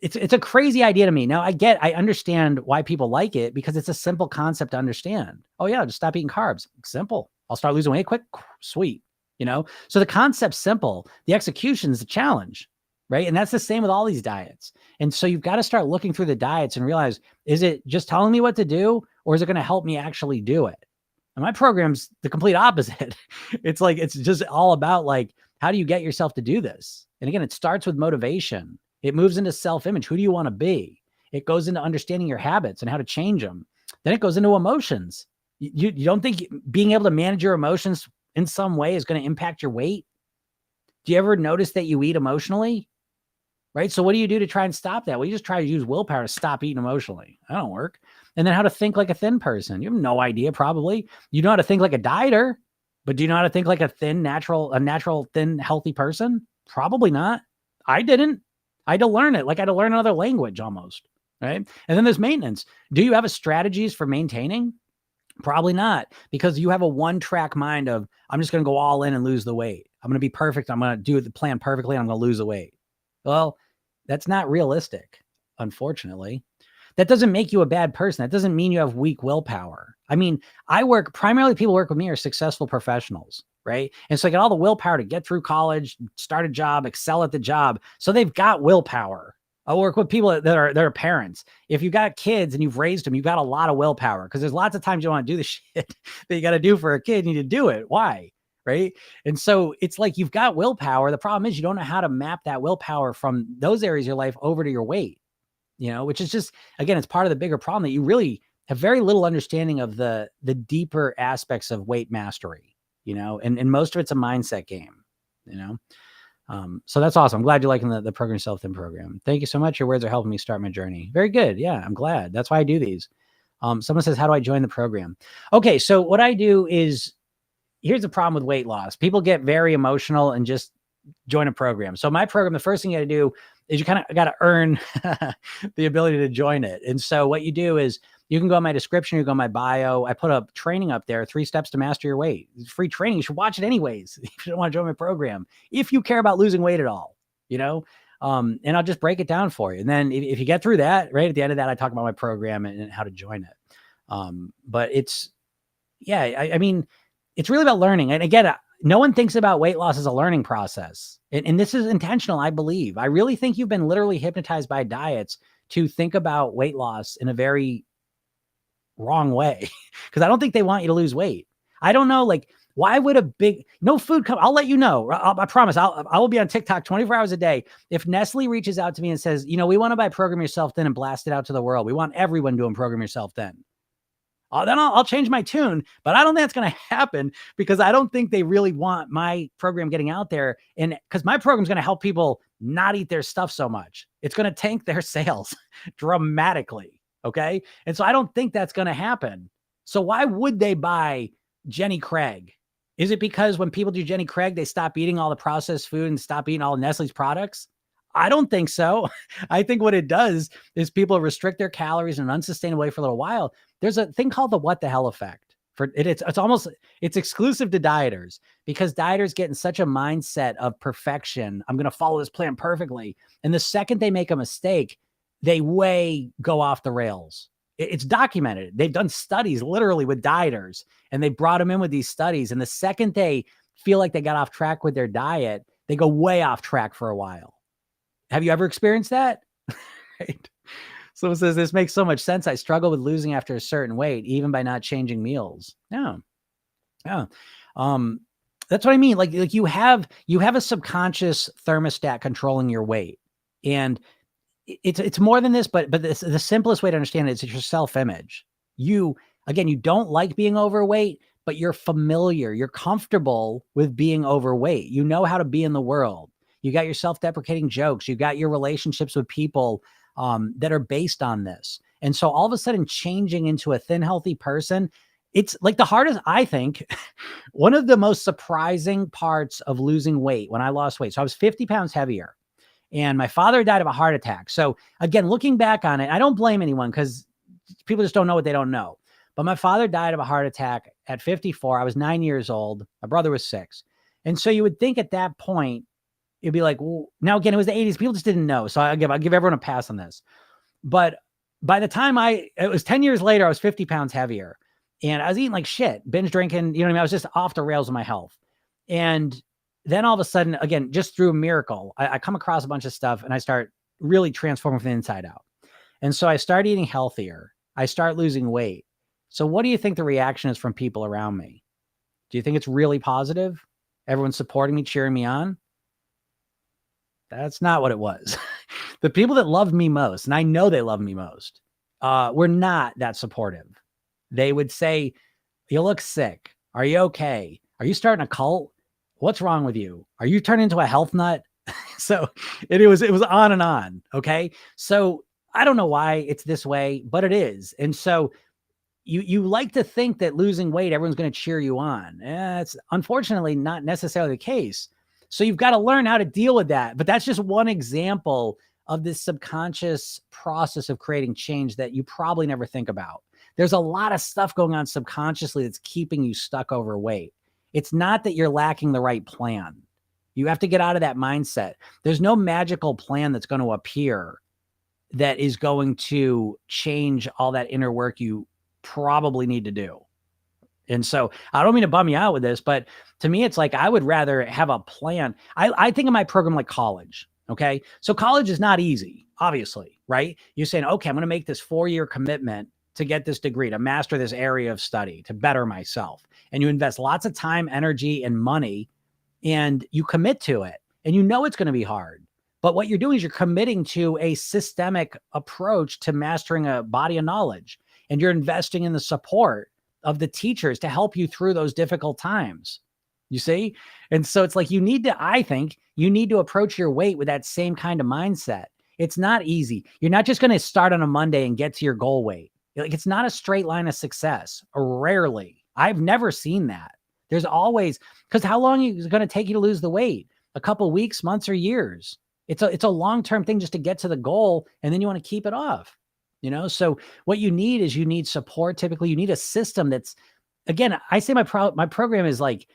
It's a crazy idea to me. Now I understand why people like it because it's a simple concept to understand. Oh yeah, just stop eating carbs. Simple. I'll start losing weight quick. Sweet. So the concept's simple. The execution is the challenge, right? And that's the same with all these diets. And so you've got to start looking through the diets and realize, is it just telling me what to do, or is it going to help me actually do it? And my program's the complete opposite. It's like, it's just all about like, how do you get yourself to do this? And again, it starts with motivation. It moves into self-image. Who do you want to be? It goes into understanding your habits and how to change them. Then it goes into emotions. You don't think being able to manage your emotions in some way is going to impact your weight? Do you ever notice that you eat emotionally? Right? So what do you do to try and stop that? Well, you just try to use willpower to stop eating emotionally. That don't work. And then how to think like a thin person. You have no idea, probably. You know how to think like a dieter, but do you know how to think like a natural, thin, healthy person? Probably not. I didn't. I had to learn it. Like I had to learn another language almost. Right? And then there's maintenance. Do you have a strategies for maintaining? Probably not, because you have a one-track mind of, I'm just going to go all in and lose the weight. I'm going to be perfect. I'm going to do the plan perfectly. And I'm going to lose the weight. Well, that's not realistic, unfortunately. That doesn't make you a bad person. That doesn't mean you have weak willpower. I mean, primarily people work with me are successful professionals, right? And so they get all the willpower to get through college, start a job, excel at the job. So they've got willpower. I work with people that are parents. If you got kids and you've raised them, you've got a lot of willpower, because there's lots of times you want to do the shit that you got to do for a kid. You need to do it. Why? Right. And so it's like, you've got willpower. The problem is you don't know how to map that willpower from those areas of your life over to your weight, which is just, again, it's part of the bigger problem that you really have very little understanding of the deeper aspects of weight mastery, and most of it's a mindset game, so that's awesome. I'm glad you're liking the Program Yourself Thin program. Thank you so much. Your words are helping me start my journey. Very good. Yeah, I'm glad. That's why I do these. Someone says, how do I join the program? Okay. So what I do is, here's the problem with weight loss. People get very emotional and just join a program. So my program, the first thing you got to do is you kind of got to earn the ability to join it. And so what you do is you can go on my description, you go on my bio. I put a training up there, 3 steps to master your weight. It's free training. You should watch it anyways if you don't want to join my program, if you care about losing weight at all, and I'll just break it down for you. And then if you get through that, right at the end of that, I talk about my program and how to join it. But it's, yeah, I mean, it's really about learning. And again, no one thinks about weight loss as a learning process. And this is intentional, I believe. I really think you've been literally hypnotized by diets to think about weight loss in a very wrong way, because I don't think they want you to lose weight. I don't know, like, why would no food come? I'll let you know. I promise I will be on TikTok 24 hours a day. If Nestle reaches out to me and says, we want to buy Program Yourself Thin and blast it out to the world. We want everyone doing Program Yourself Thin. Then I'll change my tune, but I don't think that's going to happen, because I don't think they really want my program getting out there. And because my program is going to help people not eat their stuff so much. It's going to tank their sales dramatically. Okay. And so I don't think that's going to happen. So why would they buy Jenny Craig? Is it because when people do Jenny Craig, they stop eating all the processed food and stop eating all of Nestle's products? I don't think so. I think what it does is people restrict their calories in an unsustainable way for a little while. There's a thing called the what the hell effect. It's exclusive to dieters, because dieters get in such a mindset of perfection. I'm going to follow this plan perfectly. And the second they make a mistake, they go off the rails. It's documented. They've done studies literally with dieters, and they brought them in with these studies. And the second they feel like they got off track with their diet, they go way off track for a while. Have you ever experienced that? Right. Someone says, this makes so much sense. I struggle with losing after a certain weight, even by not changing meals. Yeah. Yeah. That's what I mean. Like you have a subconscious thermostat controlling your weight. And it's more than this, but the simplest way to understand it is it's your self-image. You don't like being overweight, but you're familiar. You're comfortable with being overweight. You know how to be in the world. You got your self-deprecating jokes. You got your relationships with people that are based on this. And so all of a sudden changing into a thin, healthy person, it's like the hardest, I think, one of the most surprising parts of losing weight when I lost weight. So I was 50 pounds heavier. And my father died of a heart attack. So again, looking back on it, I don't blame anyone because people just don't know what they don't know. But my father died of a heart attack at 54. I was 9 years old. My brother was 6. And so you would think at that point, it'd be like, well, now again, it was the 80s. People just didn't know. So I'll give everyone a pass on this. But by the time it was 10 years later, I was 50 pounds heavier and I was eating like shit, binge drinking, you know what I mean? I was just off the rails with my health. And then all of a sudden, again, just through a miracle, I come across a bunch of stuff and I start really transforming from the inside out. And so I start eating healthier. I start losing weight. So what do you think the reaction is from people around me? Do you think it's really positive? Everyone's supporting me, cheering me on? That's not what it was. The people that loved me most, and I know they love me most, were not that supportive. They would say, you look sick. Are you okay? Are you starting a cult? What's wrong with you? Are you turning into a health nut? So it was on and on. Okay. So I don't know why it's this way, but it is. And so you like to think that losing weight, everyone's going to cheer you on. It's unfortunately not necessarily the case. So you've got to learn how to deal with that. But that's just one example of this subconscious process of creating change that you probably never think about. There's a lot of stuff going on subconsciously that's keeping you stuck overweight. It's not that you're lacking the right plan. You have to get out of that mindset. There's no magical plan that's going to appear that is going to change all that inner work you probably need to do. And so I don't mean to bum you out with this, but to me, it's like, I would rather have a plan. I think of my program like college. Okay. So college is not easy, obviously, right? You're saying, okay, I'm going to make this 4-year commitment to get this degree, to master this area of study, to better myself. And you invest lots of time, energy, and money, and you commit to it. And you know it's going to be hard. But what you're doing is you're committing to a systemic approach to mastering a body of knowledge. And you're investing in the support of the teachers to help you through those difficult times. You see? And so it's like I think you need to approach your weight with that same kind of mindset. It's not easy. You're not just going to start on a Monday and get to your goal weight. Like, it's not a straight line of success, or rarely. I've never seen that. There's always, because how long is it going to take you to lose the weight? A couple weeks, months, or years? It's a long-term thing just to get to the goal, and then you want to keep it off. You know, so what you need is support. Typically, you need a system that's, again, I say my program is like,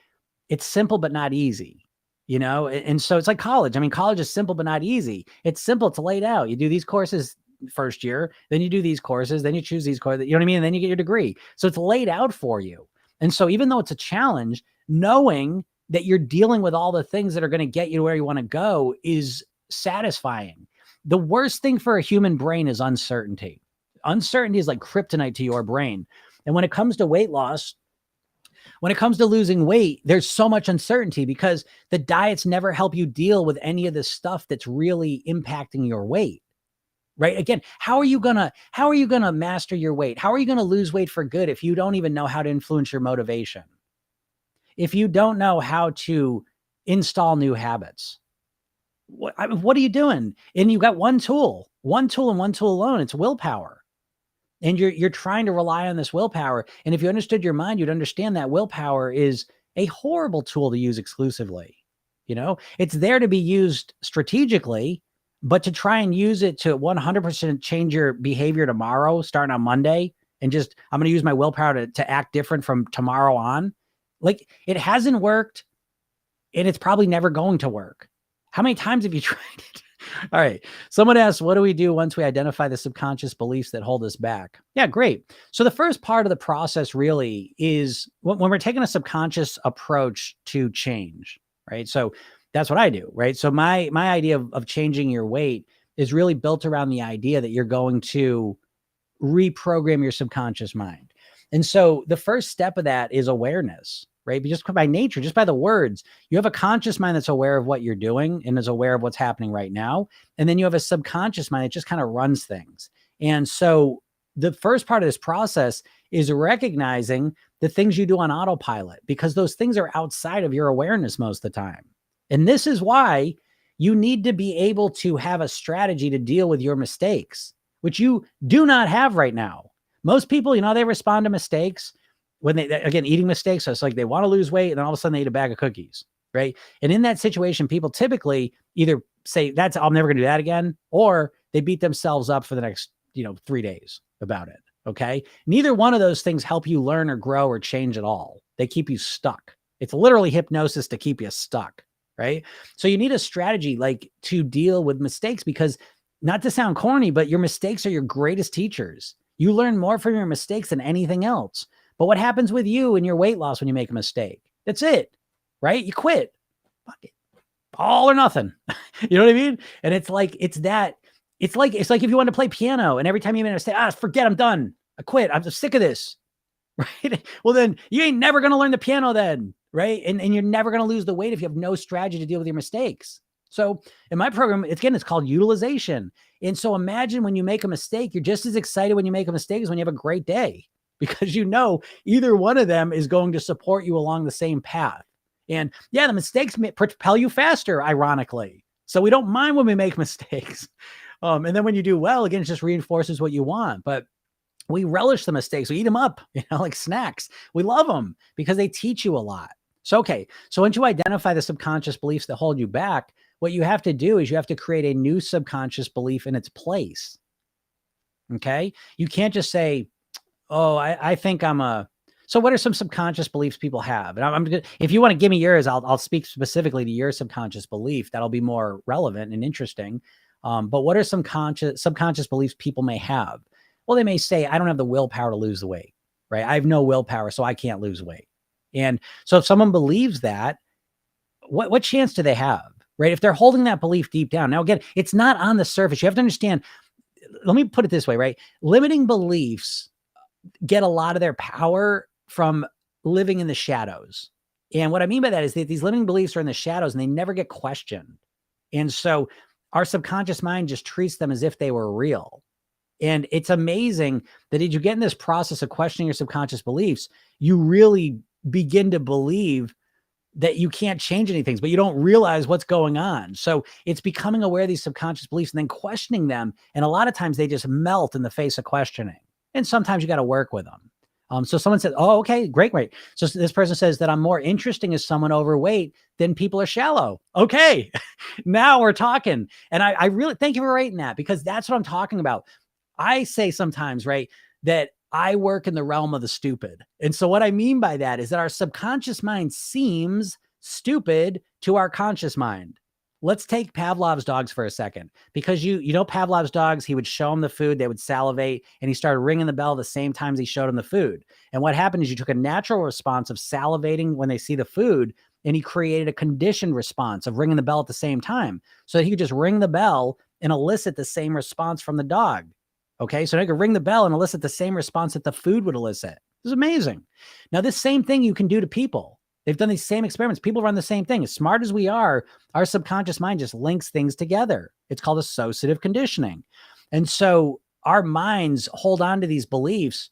it's simple but not easy. You know, and so it's like college. I mean, college is simple but not easy. It's simple. It's laid out. You do these courses first year, then you do these courses, then you choose these courses. You know what I mean? And then you get your degree. So it's laid out for you. And so even though it's a challenge, knowing that you're dealing with all the things that are going to get you to where you want to go is satisfying. The worst thing for a human brain is uncertainty. Uncertainty is like kryptonite to your brain. And when it comes to weight loss, when it comes to losing weight, there's so much uncertainty because the diets never help you deal with any of the stuff that's really impacting your weight. Right? Again, how are you going to master your weight? How are you going to lose weight for good if you don't even know how to influence your motivation? If you don't know how to install new habits? What are you doing? And you've got one tool and one tool alone. It's willpower. And you're trying to rely on this willpower. And if you understood your mind, you'd understand that willpower is a horrible tool to use exclusively. You know, it's there to be used strategically, but to try and use it to 100% change your behavior tomorrow, starting on Monday, and just, I'm going to use my willpower to act different from tomorrow on. Like, it hasn't worked, and it's probably never going to work. How many times have you tried it? All right. Someone asked, what do we do once we identify the subconscious beliefs that hold us back? Yeah, great. So the first part of the process really is when we're taking a subconscious approach to change, right? So that's what I do, right? So my idea of changing your weight is really built around the idea that you're going to reprogram your subconscious mind. And so the first step of that is awareness, right? Just by nature, just by the words, you have a conscious mind that's aware of what you're doing and is aware of what's happening right now. And then you have a subconscious mind that just kind of runs things. And so the first part of this process is recognizing the things you do on autopilot, because those things are outside of your awareness most of the time. And this is why you need to be able to have a strategy to deal with your mistakes, which you do not have right now. Most people, you know, they respond to mistakes when again, eating mistakes. So it's like they want to lose weight and then all of a sudden they eat a bag of cookies, right? And in that situation, people typically either say I'm never going to do that again, or they beat themselves up for the next, 3 days about it. Okay. Neither one of those things help you learn or grow or change at all. They keep you stuck. It's literally hypnosis to keep you stuck. Right. So you need a strategy like to deal with mistakes, because not to sound corny, but your mistakes are your greatest teachers. You learn more from your mistakes than anything else. But what happens with you and your weight loss when you make a mistake? That's it. Right. You quit. Fuck it. All or nothing. You know what I mean? And it's like if you want to play piano and every time you make a mistake, forget, I'm done. I quit. I'm just sick of this. Right. Well, then you ain't never going to learn the piano then. Right. And you're never going to lose the weight if you have no strategy to deal with your mistakes. So in my program, it's called utilization. And so imagine when you make a mistake, you're just as excited when you make a mistake as when you have a great day, because either one of them is going to support you along the same path. And yeah, the mistakes propel you faster, ironically. So we don't mind when we make mistakes. And then when you do well, again, it just reinforces what you want. But we relish the mistakes. We eat them up, like snacks. We love them because they teach you a lot. So, okay. So once you identify the subconscious beliefs that hold you back, what you have to do is you have to create a new subconscious belief in its place. Okay. You can't just say, oh, I think so what are some subconscious beliefs people have? And if you want to give me yours, I'll speak specifically to your subconscious belief. That'll be more relevant and interesting. But what are some subconscious beliefs people may have? Well, they may say, I don't have the willpower to lose the weight, right? I have no willpower, so I can't lose weight. And so if someone believes that, what chance do they have, right? If they're holding that belief deep down. Now, again, it's not on the surface. You have to understand, let me put it this way, right? Limiting beliefs get a lot of their power from living in the shadows. And what I mean by that is that these limiting beliefs are in the shadows and they never get questioned. And so our subconscious mind just treats them as if they were real. And it's amazing that as you get in this process of questioning your subconscious beliefs, you really begin to believe that you can't change anything, but you don't realize what's going on. So it's becoming aware of these subconscious beliefs and then questioning them. And a lot of times they just melt in the face of questioning. And sometimes you got to work with them. So someone said, oh, okay, great. So this person says that I'm more interesting as someone overweight than people are shallow. Okay, now we're talking. And I really thank you for writing that, because that's what I'm talking about. I say sometimes, right, that I work in the realm of the stupid. And so what I mean by that is that our subconscious mind seems stupid to our conscious mind. Let's take Pavlov's dogs for a second, because you know Pavlov's dogs, he would show them the food, they would salivate, and he started ringing the bell the same times he showed them the food. And what happened is you took a natural response of salivating when they see the food, and he created a conditioned response of ringing the bell at the same time, so that he could just ring the bell and elicit the same response from the dog. Okay, so they could ring the bell and elicit the same response that the food would elicit. This is amazing. Now, this same thing you can do to people. They've done these same experiments. People run the same thing. As smart as we are, our subconscious mind just links things together. It's called associative conditioning. And so our minds hold on to these beliefs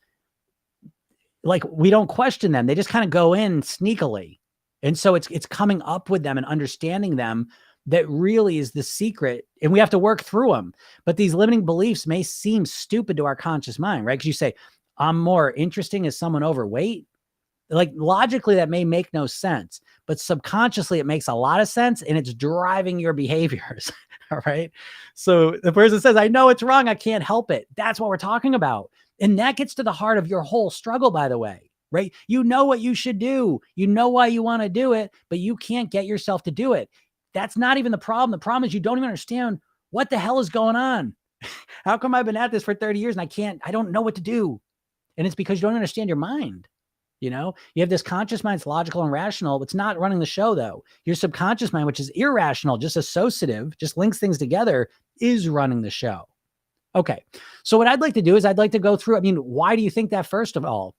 like we don't question them. They just kind of go in sneakily. And so it's coming up with them and understanding them that really is the secret. And we have to work through them. But these limiting beliefs may seem stupid to our conscious mind, right? Because you say, I'm more interesting as someone overweight. Like logically, that may make no sense, but subconsciously it makes a lot of sense and it's driving your behaviors. All right. So the person says, I know it's wrong. I can't help it. That's what we're talking about. And that gets to the heart of your whole struggle, by the way, right? You know what you should do. You know why you want to do it, but you can't get yourself to do it. That's not even the problem. The problem is you don't even understand what the hell is going on. How come I've been at this for 30 years and I don't know what to do. And it's because you don't understand your mind. You have this conscious mind, it's logical and rational. It's not running the show though. Your subconscious mind, which is irrational, just associative, just links things together, is running the show. Okay. So what I'd like to do is I'd like to go through, why do you think that first of all?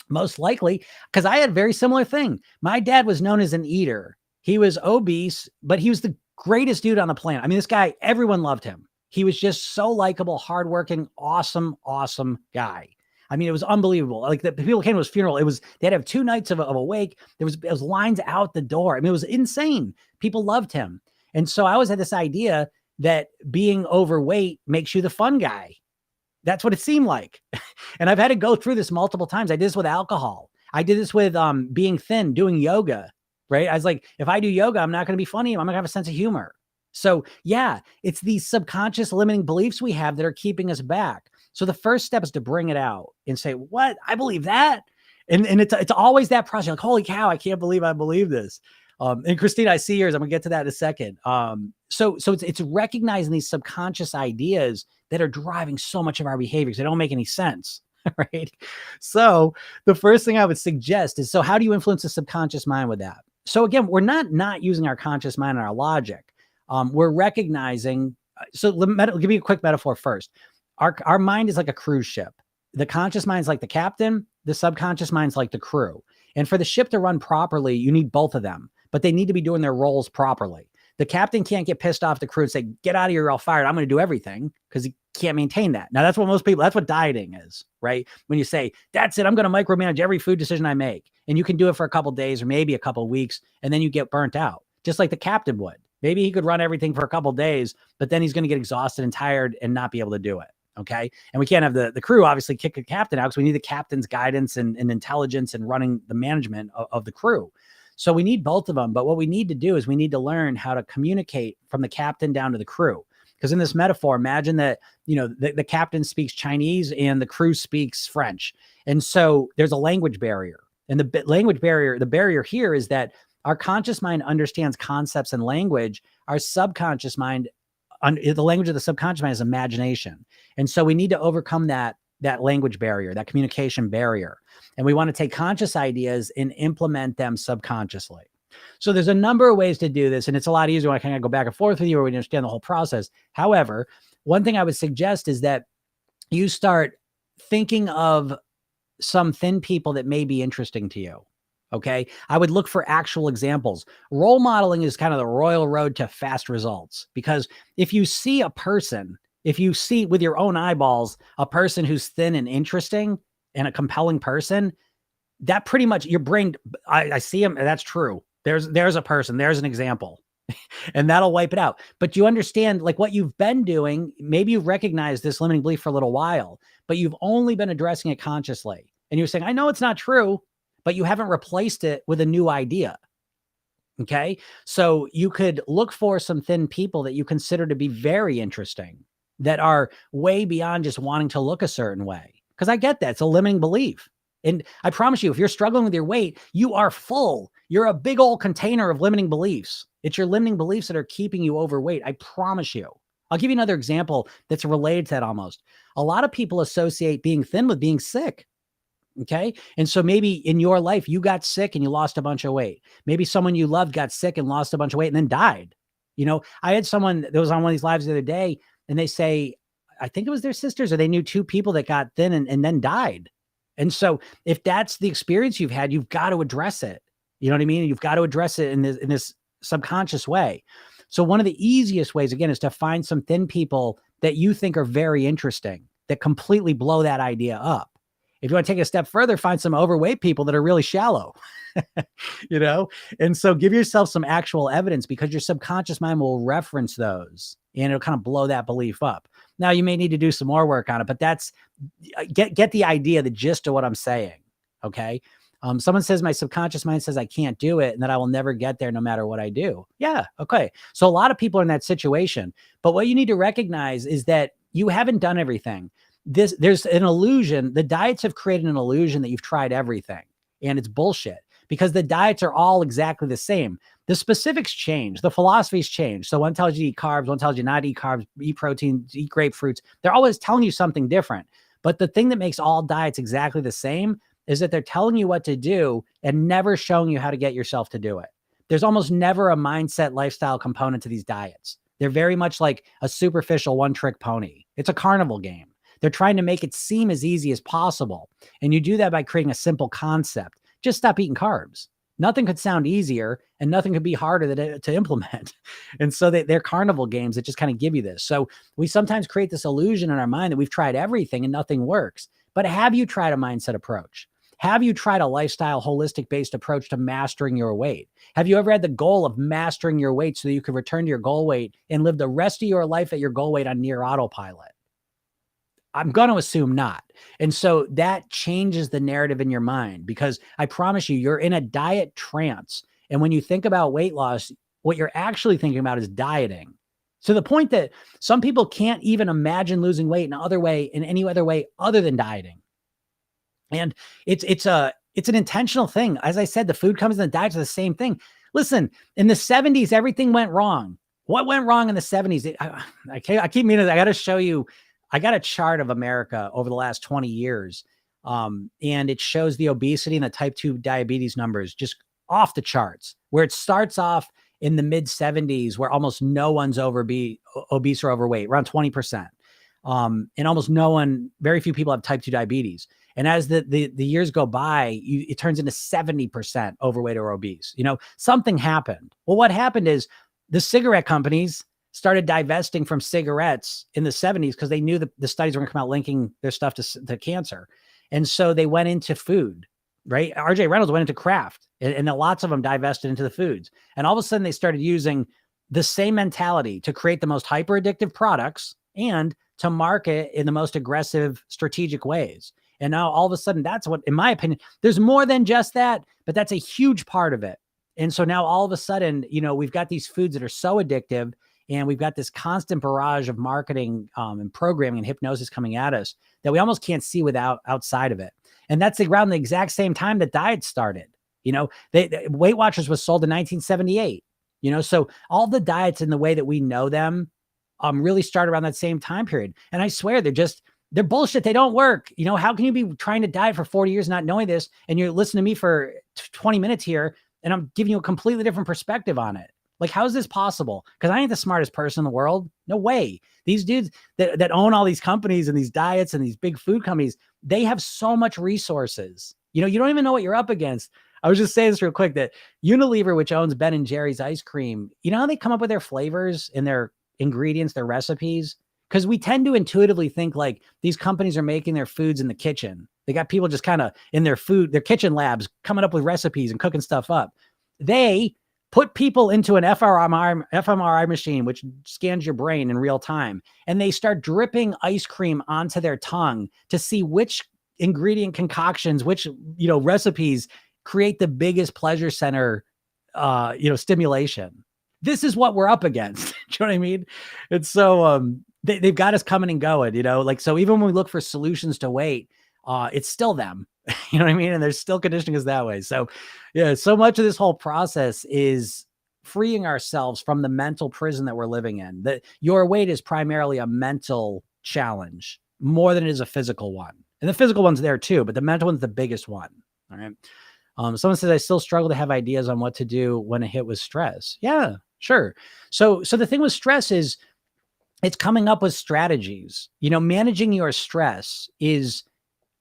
Most likely because I had a very similar thing. My dad was known as an eater. He was obese, but he was the greatest dude on the planet. This guy, everyone loved him. He was just so likable, hardworking, awesome guy. It was unbelievable. Like the people came to his funeral. They had to have 2 nights of a wake. There was lines out the door. It was insane. People loved him. And so I always had this idea that being overweight makes you the fun guy. That's what it seemed like. And I've had to go through this multiple times. I did this with alcohol. I did this with being thin, doing yoga, right? I was like, if I do yoga, I'm not going to be funny. I'm not going to have a sense of humor. So yeah, it's these subconscious limiting beliefs we have that are keeping us back. So the first step is to bring it out and say, what? I believe that. And it's always that process. Like, holy cow, I can't believe I believe this. And Christina, I see yours. I'm gonna get to that in a second. So it's recognizing these subconscious ideas that are driving so much of our behaviors. They don't make any sense, right? So the first thing I would suggest is, so how do you influence the subconscious mind with that? So again, we're not using our conscious mind and our logic. We're recognizing. So let me give you a quick metaphor first. Our mind is like a cruise ship. The conscious mind is like the captain. The subconscious mind is like the crew. And for the ship to run properly, you need both of them, but they need to be doing their roles properly. The captain can't get pissed off the crew and say, get out of here, you're all fired. I'm going to do everything, because he can't maintain that. Now, that's what dieting is, right? When you say, that's it, I'm going to micromanage every food decision I make. And you can do it for a couple of days or maybe a couple of weeks, and then you get burnt out, just like the captain would. Maybe he could run everything for a couple of days, but then he's going to get exhausted and tired and not be able to do it. Okay. And we can't have the crew obviously kick the captain out, because we need the captain's guidance and intelligence and running the management of the crew. So we need both of them. But what we need to do is we need to learn how to communicate from the captain down to the crew. Because in this metaphor, imagine that, the captain speaks Chinese and the crew speaks French. And so there's a language barrier. And the barrier here is that our conscious mind understands concepts and language. Our subconscious mind, the language of the subconscious mind is imagination. And so we need to overcome that language barrier, that communication barrier. And we want to take conscious ideas and implement them subconsciously. So there's a number of ways to do this, and it's a lot easier when I kind of go back and forth with you, or we understand the whole process. However, one thing I would suggest is that you start thinking of some thin people that may be interesting to you. Okay. I would look for actual examples. Role modeling is kind of the royal road to fast results, because if you see with your own eyeballs, a person who's thin and interesting and a compelling person, that pretty much your brain, I see him. That's true. There's a person, there's an example, and that'll wipe it out. But you understand, like, what you've been doing, maybe you've recognized this limiting belief for a little while, but you've only been addressing it consciously. And you're saying, I know it's not true, but you haven't replaced it with a new idea. Okay. So you could look for some thin people that you consider to be very interesting, that are way beyond just wanting to look a certain way. Because I get that. It's a limiting belief. And I promise you, if you're struggling with your weight, you are full. You're a big old container of limiting beliefs. It's your limiting beliefs that are keeping you overweight. I promise you. I'll give you another example that's related to that almost. A lot of people associate being thin with being sick. Okay. And so maybe in your life, you got sick and you lost a bunch of weight. Maybe someone you loved got sick and lost a bunch of weight and then died. I had someone that was on one of these lives the other day, and they say, I think it was their sisters, or they knew two people that got thin and then died. And so if that's the experience you've had, you've got to address it. You know what I mean? You've got to address it in this subconscious way. So one of the easiest ways, again, is to find some thin people that you think are very interesting, that completely blow that idea up. If you want to take it a step further, find some overweight people that are really shallow, and so give yourself some actual evidence, because your subconscious mind will reference those and it'll kind of blow that belief up. Now, you may need to do some more work on it, but that's get the idea, the gist of what I'm saying. Okay. Someone says my subconscious mind says I can't do it and that I will never get there no matter what I do. Yeah. Okay. So a lot of people are in that situation, but what you need to recognize is that you haven't done everything. There's an illusion. The diets have created an illusion that you've tried everything, and it's bullshit, because the diets are all exactly the same. The specifics change. The philosophies change. So one tells you to eat carbs, one tells you not to eat carbs, eat protein, eat grapefruits. They're always telling you something different. But the thing that makes all diets exactly the same is that they're telling you what to do and never showing you how to get yourself to do it. There's almost never a mindset lifestyle component to these diets. They're very much like a superficial one-trick pony. It's a carnival game. They're trying to make it seem as easy as possible. And you do that by creating a simple concept. Just stop eating carbs. Nothing could sound easier and nothing could be harder to implement. And so they're carnival games that just kind of give you this. So we sometimes create this illusion in our mind that we've tried everything and nothing works. But have you tried a mindset approach? Have you tried a lifestyle, holistic based approach to mastering your weight? Have you ever had the goal of mastering your weight so that you could return to your goal weight and live the rest of your life at your goal weight on near autopilot? I'm going to assume not. And so that changes the narrative in your mind, because I promise you, you're in a diet trance. And when you think about weight loss, what you're actually thinking about is dieting. To the point that some people can't even imagine losing weight in any other way other than dieting. And it's an intentional thing. As I said, the food comes and the diets are the same thing. Listen, in the 70s, everything went wrong. What went wrong in the 70s? I keep meaning, I got to show you, I got a chart of America over the last 20 years. And it shows the obesity and the type 2 diabetes numbers just off the charts, where it starts off in the mid 70s, where almost no one's obese or overweight, around 20%. And almost very few people have type 2 diabetes. And as the years go by, it turns into 70% overweight or obese. Something happened. Well, what happened is the cigarette companies started divesting from cigarettes in the 70s because they knew the studies were going to come out linking their stuff to cancer. And so they went into food, right? RJ Reynolds went into craft, and lots of them divested into the foods. And all of a sudden they started using the same mentality to create the most hyper addictive products and to market in the most aggressive strategic ways. And now all of a sudden, that's what, in my opinion, there's more than just that, but that's a huge part of it. And so now all of a sudden, we've got these foods that are so addictive, and we've got this constant barrage of marketing and programming and hypnosis coming at us that we almost can't see outside of it. And that's around the exact same time that diets started. Weight Watchers was sold in 1978. So all the diets in the way that we know them really started around that same time period. And I swear they're bullshit. They don't work. How can you be trying to diet for 40 years not knowing this, and you're listening to me for 20 minutes here, and I'm giving you a completely different perspective on it? Like, how is this possible? Because I ain't the smartest person in the world. No way. These dudes that own all these companies and these diets and these big food companies, they have so much resources. You don't even know what you're up against. I was just saying this real quick, that Unilever, which owns Ben and Jerry's ice cream, how they come up with their flavors and their ingredients, their recipes? Because we tend to intuitively think like these companies are making their foods in the kitchen. They got people just kind of in their kitchen labs coming up with recipes and cooking stuff up. They put people into an fMRI machine, which scans your brain in real time, and they start dripping ice cream onto their tongue to see which ingredient concoctions, which recipes create the biggest pleasure center stimulation. This is what we're up against. Do you know what I mean? And so they've got us coming and going, so even when we look for solutions to weight, it's still them. You know what I mean? And they're still conditioning us that way. So yeah, so much of this whole process is freeing ourselves from the mental prison that we're living in. That your weight is primarily a mental challenge more than it is a physical one. And the physical one's there too, but the mental one's the biggest one. All right. Someone says, I still struggle to have ideas on what to do when a hit with stress. Yeah, sure. So the thing with stress is it's coming up with strategies. Managing your stress is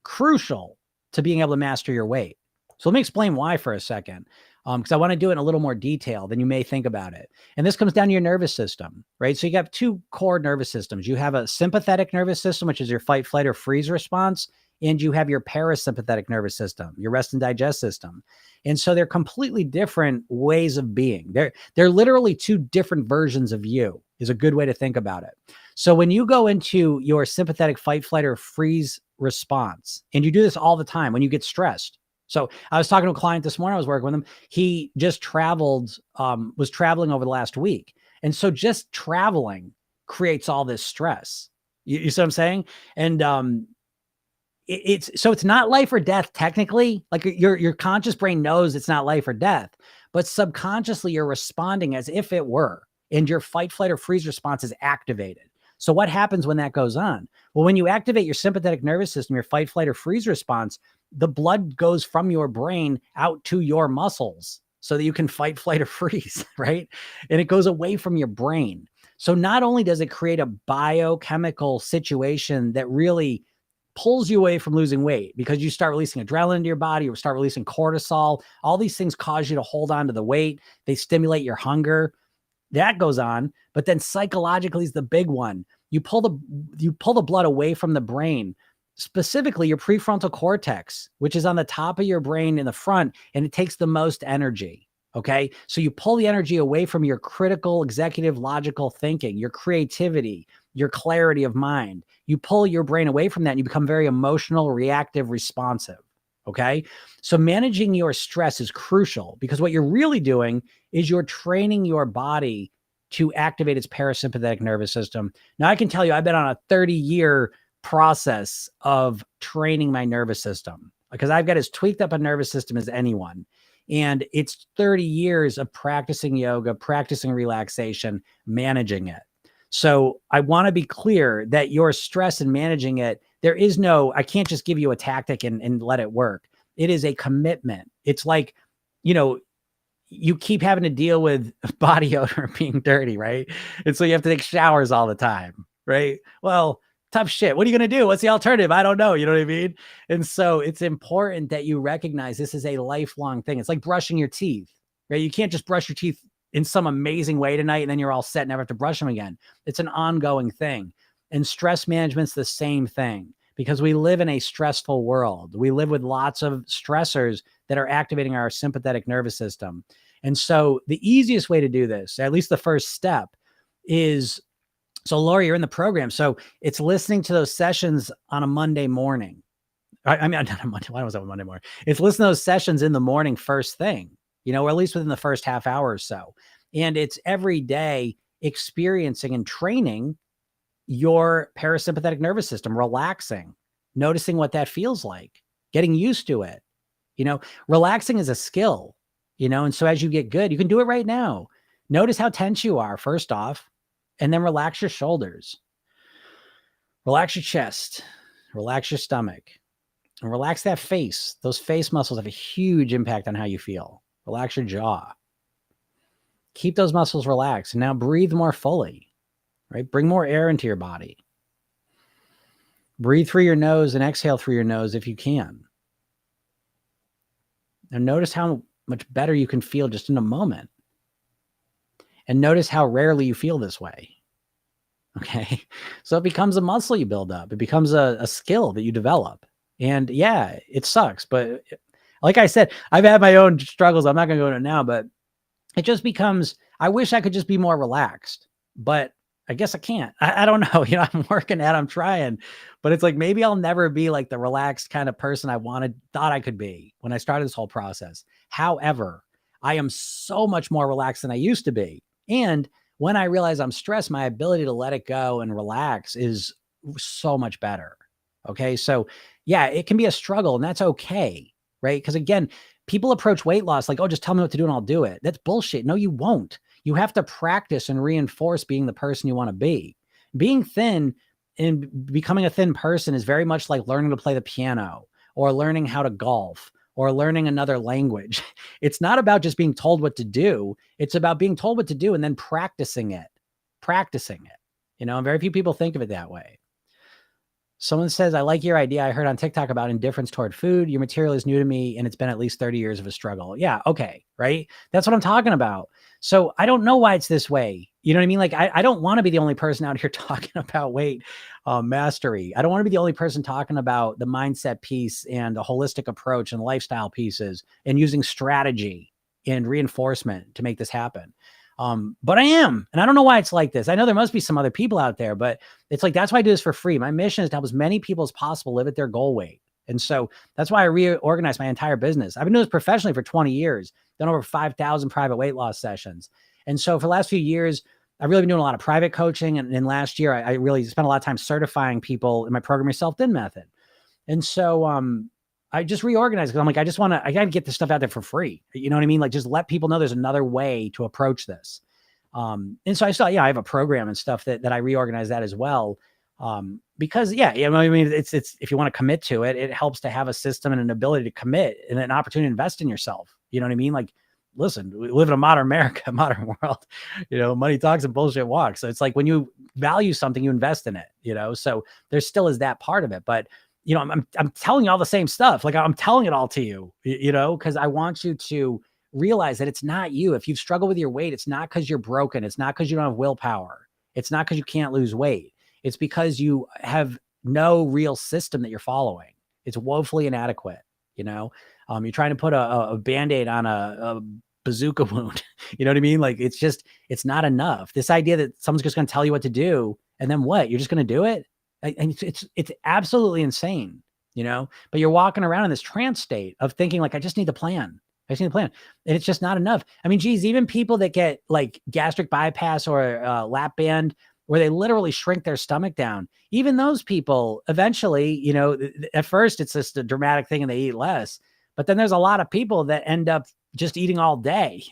crucial to being able to master your weight. So let me explain why for a second, because I want to do it in a little more detail than you may think about it. And this comes down to your nervous system, right? So you have two core nervous systems. You have a sympathetic nervous system, which is your fight, flight, or freeze response. And you have your parasympathetic nervous system, your rest and digest system. And so they're completely different ways of being. They're literally two different versions of you, is a good way to think about it. So when you go into your sympathetic fight, flight, or freeze response, and you do this all the time when you get stressed. So I was talking to a client this morning, I was working with him. He just was traveling over the last week. And so just traveling creates all this stress. You see what I'm saying? And it's not life or death technically. Like your conscious brain knows it's not life or death, but subconsciously you're responding as if it were, and your fight, flight, or freeze response is activated. So what happens when that goes on? Well, when you activate your sympathetic nervous system, your fight, flight, or freeze response, the blood goes from your brain out to your muscles so that you can fight, flight, or freeze, right? And it goes away from your brain. So not only does it create a biochemical situation that really pulls you away from losing weight, because you start releasing adrenaline into your body, or start releasing cortisol. All these things cause you to hold on to the weight. They stimulate your hunger. That goes on. But then psychologically is the big one. You pull the blood away from the brain, specifically your prefrontal cortex, which is on the top of your brain in the front, and it takes the most energy. Okay. So you pull the energy away from your critical, executive, logical thinking, your creativity, your clarity of mind. You pull your brain away from that and you become very emotional, reactive, responsive. Okay. So managing your stress is crucial, because what you're really doing is you're training your body to activate its parasympathetic nervous system. Now, I can tell you, I've been on a 30-year process of training my nervous system because I've got as tweaked up a nervous system as anyone. And it's 30 years of practicing yoga, practicing relaxation, managing it. So I want to be clear that your stress and managing it, there is no, I can't just give you a tactic and let it work. It is a commitment. It's like, you keep having to deal with body odor being dirty, right? And so you have to take showers all the time, right? Well, tough shit. What are you going to do? What's the alternative? I don't know. You know what I mean? And so it's important that you recognize this is a lifelong thing. It's like brushing your teeth, right? You can't just brush your teeth in some amazing way tonight and then you're all set and never have to brush them again. It's an ongoing thing. And stress management's the same thing because we live in a stressful world. We live with lots of stressors that are activating our sympathetic nervous system. And so the easiest way to do this, at least the first step, is, so Lori, you're in the program. So it's listening to those sessions on a Monday morning. I mean, not a Monday. Why was that Monday morning? It's listening to those sessions in the morning first thing, or at least within the first half hour or so. And it's every day experiencing and training your parasympathetic nervous system, relaxing, noticing what that feels like, getting used to it. Relaxing is a skill, and so as you get good, you can do it right now. Notice how tense you are, first off, and then relax your shoulders, relax your chest, relax your stomach, and relax that face. Those face muscles have a huge impact on how you feel. Relax your jaw. Keep those muscles relaxed. And now breathe more fully, right? Bring more air into your body. Breathe through your nose and exhale through your nose if you can. And notice how much better you can feel just in a moment. And notice how rarely you feel this way. Okay. So it becomes a muscle you build up. It becomes a skill that you develop. And yeah, it sucks. But like I said, I've had my own struggles. I'm not going to go into it now, but it just becomes, I wish I could just be more relaxed, but I guess I can't. I don't know. I'm working at it. I'm trying, but it's like, maybe I'll never be like the relaxed kind of person I thought I could be when I started this whole process. However, I am so much more relaxed than I used to be. And when I realize I'm stressed, my ability to let it go and relax is so much better. Okay. So yeah, it can be a struggle and that's okay. Right. Because again, people approach weight loss like, oh, just tell me what to do and I'll do it. That's bullshit. No, you won't. You have to practice and reinforce being the person you want to be. Being thin and becoming a thin person is very much like learning to play the piano or learning how to golf or learning another language. It's not about just being told what to do. It's about being told what to do and then practicing it. And very few people think of it that way. Someone says, I like your idea. I heard on TikTok about indifference toward food. Your material is new to me and it's been at least 30 years of a struggle. Yeah. Okay. Right. That's what I'm talking about. So I don't know why it's this way. You know what I mean? Like, I don't want to be the only person out here talking about weight mastery. I don't want to be the only person talking about the mindset piece and the holistic approach and lifestyle pieces and using strategy and reinforcement to make this happen. But I am, and I don't know why it's like this. I know there must be some other people out there, but it's like, that's why I do this for free. My mission is to help as many people as possible live at their goal weight. And so that's why I reorganized my entire business. I've been doing this professionally for 20 years, done over 5,000 private weight loss sessions. And so for the last few years, I've really been doing a lot of private coaching. And last year, I really spent a lot of time certifying people in my program, your self-din method. And so, I just reorganized because I'm like, I got to get this stuff out there for free. You know what I mean? Like, just let people know there's another way to approach this. And so I have a program and stuff that I reorganized that as well. Because I mean, it's, if you want to commit to it, it helps to have a system and an ability to commit and an opportunity to invest in yourself. You know what I mean? Like, listen, we live in a modern America, modern world, money talks and bullshit walks. So it's like, when you value something, you invest in it, so there still is that part of it, but I'm telling you all the same stuff. Like, I'm telling it all to you, because I want you to realize that it's not you. If you've struggled with your weight, it's not because you're broken. It's not because you don't have willpower. It's not because you can't lose weight. It's because you have no real system that you're following. It's woefully inadequate. You're trying to put a Band-Aid on a bazooka wound. You know what I mean? Like, it's not enough. This idea that someone's just going to tell you what to do and then what? You're just going to do it? And it's absolutely insane, but you're walking around in this trance state of thinking like, I just need the plan. I've seen the plan. And it's just not enough. I mean, geez, even people that get like gastric bypass or lap band, where they literally shrink their stomach down, even those people eventually, at first it's just a dramatic thing and they eat less. But then there's a lot of people that end up just eating all day.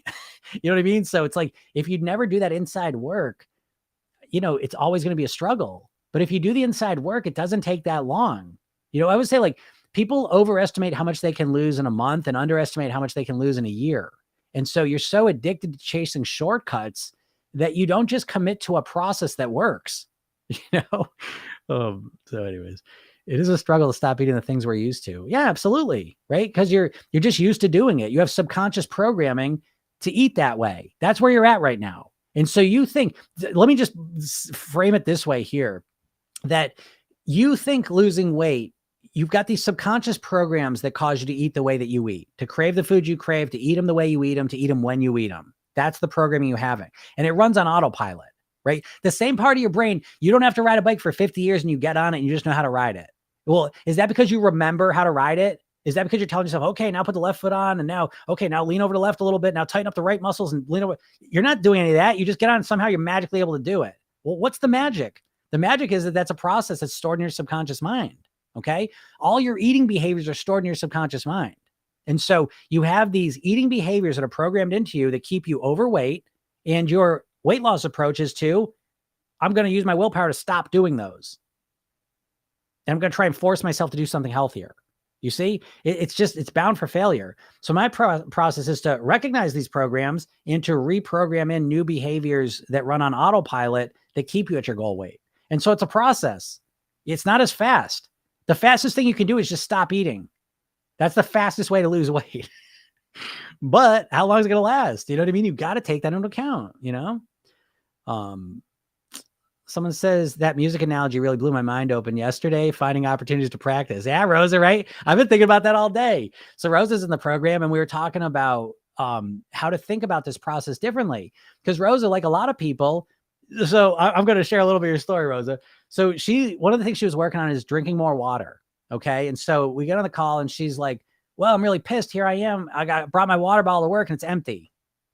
You know what I mean? So it's like, if you'd never do that inside work, it's always going to be a struggle. But if you do the inside work, it doesn't take that long. I would say like people overestimate how much they can lose in a month and underestimate how much they can lose in a year. And so you're so addicted to chasing shortcuts that you don't just commit to a process that works, So anyways, it is a struggle to stop eating the things we're used to. Yeah, absolutely. Right. Because you're just used to doing it. You have subconscious programming to eat that way. That's where you're at right now. And so you think, let me just frame it this way here, that you think losing weight, you've got these subconscious programs that cause you to eat the way that you eat, to crave the food you crave, to eat them the way you eat them, to eat them when you eat them. That's the programming you have. And it runs on autopilot, right? The same part of your brain, you don't have to ride a bike for 50 years and you get on it and you just know how to ride it. Well, is that because you remember how to ride it? Is that because you're telling yourself, okay, now put the left foot on and now lean over to the left a little bit. Now tighten up the right muscles and lean over. You're not doing any of that. You just get on and somehow you're magically able to do it. Well, what's the magic? The magic is that that's a process that's stored in your subconscious mind. Okay. All your eating behaviors are stored in your subconscious mind. And so you have these eating behaviors that are programmed into you that keep you overweight. And your weight loss approach is I'm going to use my willpower to stop doing those. And I'm going to try and force myself to do something healthier. You see, it's bound for failure. So my process is to recognize these programs and to reprogram in new behaviors that run on autopilot that keep you at your goal weight. And so it's a process. It's not as fast. The fastest thing you can do is just stop eating. That's the fastest way to lose weight. But how long is it going to last? You know what I mean? You've got to take that into account, Someone says that music analogy really blew my mind open yesterday, finding opportunities to practice. Yeah, Rosa, right? I've been thinking about that all day. So Rosa's in the program and we were talking about how to think about this process differently. Because Rosa, like a lot of people, so I'm going to share a little bit of your story, Rosa. So one of the things she was working on is drinking more water. Okay. And so we get on the call and she's like, well, I'm really pissed. Here I am. Brought my water bottle to work and it's empty.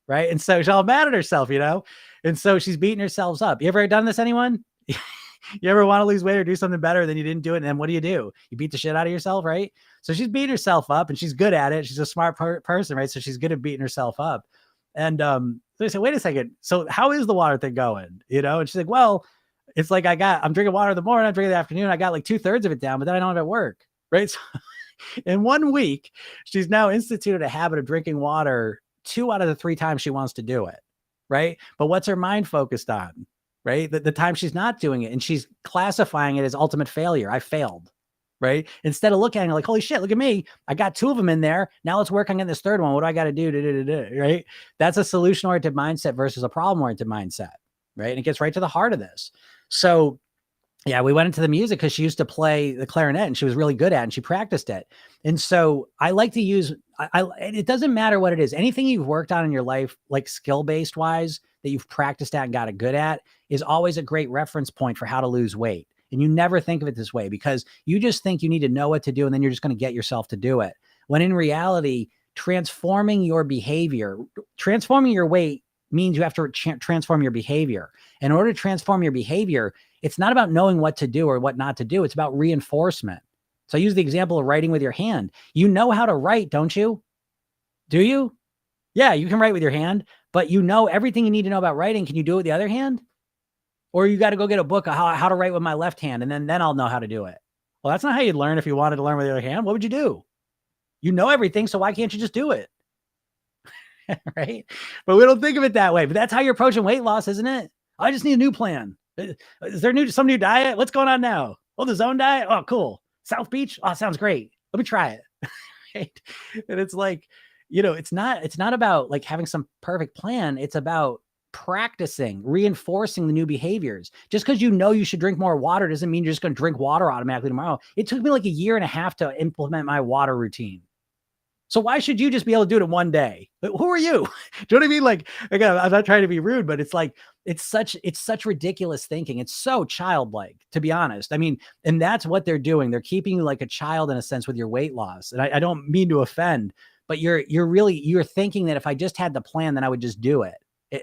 Right. And so she's all mad at herself, and so she's beating herself up. You ever done this, anyone? You ever want to lose weight or do something better than you didn't do it? And then what do? You beat the shit out of yourself. Right. So she's beating herself up and she's good at it. She's a smart person. Right. So she's good at beating herself up. And so I said, wait a second. So how is the water thing going? And she's like, well, it's like I'm drinking water in the morning, I'm drinking in the afternoon. I got like 2/3 of it down, but then I don't have it at work. Right. So in 1 week, she's now instituted a habit of drinking water 2 out of the 3 times she wants to do it. Right. But what's her mind focused on? Right. The time she's not doing it and she's classifying it as ultimate failure. I failed. Right. Instead of looking at it like, holy shit, look at me. I got 2 of them in there. Now let's work on getting this 3rd one. What do I got to do? Right. That's a solution-oriented mindset versus a problem-oriented mindset. Right. And it gets right to the heart of this. So yeah, we went into the music because she used to play the clarinet and she was really good at it and she practiced it. And so I like to use, it doesn't matter what it is. Anything you've worked on in your life, like skill-based wise, that you've practiced at and got it good at, is always a great reference point for how to lose weight. And you never think of it this way because you just think you need to know what to do and then you're just going to get yourself to do it. When in reality, transforming your behavior, transforming your weight means you have to transform your behavior. In order to transform your behavior, it's not about knowing what to do or what not to do. It's about reinforcement. So I use the example of writing with your hand. You know how to write, don't you? Do you? Yeah, you can write with your hand, but you know everything you need to know about writing. Can you do it with the other hand? Or you got to go get a book of how to write with my left hand, and then I'll know how to do it. Well, that's not how you'd learn if you wanted to learn with the other hand. What would you do? You know everything, so why can't you just do it? Right? But we don't think of it that way. But that's how you're approaching weight loss, isn't it? I just need a new plan. Is there some new diet? What's going on now? Oh, the zone diet? Oh, cool. South Beach? Oh, sounds great. Let me try it. Right? And it's like, it's not about like having some perfect plan. It's about practicing, reinforcing the new behaviors. Just because you should drink more water doesn't mean you're just going to drink water automatically tomorrow. It took me like 1.5 years to implement my water routine. So why should you just be able to do it in 1 day? Who are you? Do you know what I mean? Like, again, I'm not trying to be rude, but it's like, it's such ridiculous thinking. It's so childlike, to be honest. I mean, and that's what they're doing. They're keeping you like a child in a sense with your weight loss. And I don't mean to offend, but you're thinking that if I just had the plan, then I would just do it.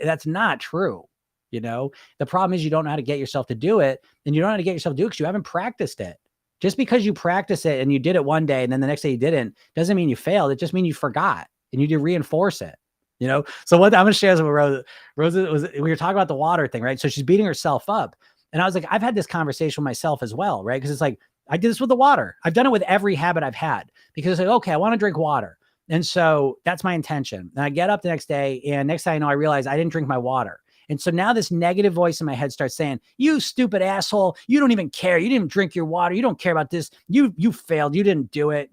That's not true. You know, the problem is you don't know how to get yourself to do it, and you don't know how to get yourself to do it because you haven't practiced it. Just because you practice it and you did it one day and then the next day you didn't, doesn't mean you failed. It just means you forgot and you need to reinforce it. You know, so what I'm going to share is with Rosa. Rosa was, we were talking about the water thing, right? So she's beating herself up. And I was like, I've had this conversation with myself as well, right? Because it's like, I did this with the water. I've done it with every habit I've had because it's like, okay, I want to drink water. And so that's my intention. And I get up the next day and next thing I know, I realize I didn't drink my water. And so now this negative voice in my head starts saying, you stupid asshole, you don't even care. You didn't drink your water. You don't care about this. You failed. You didn't do it.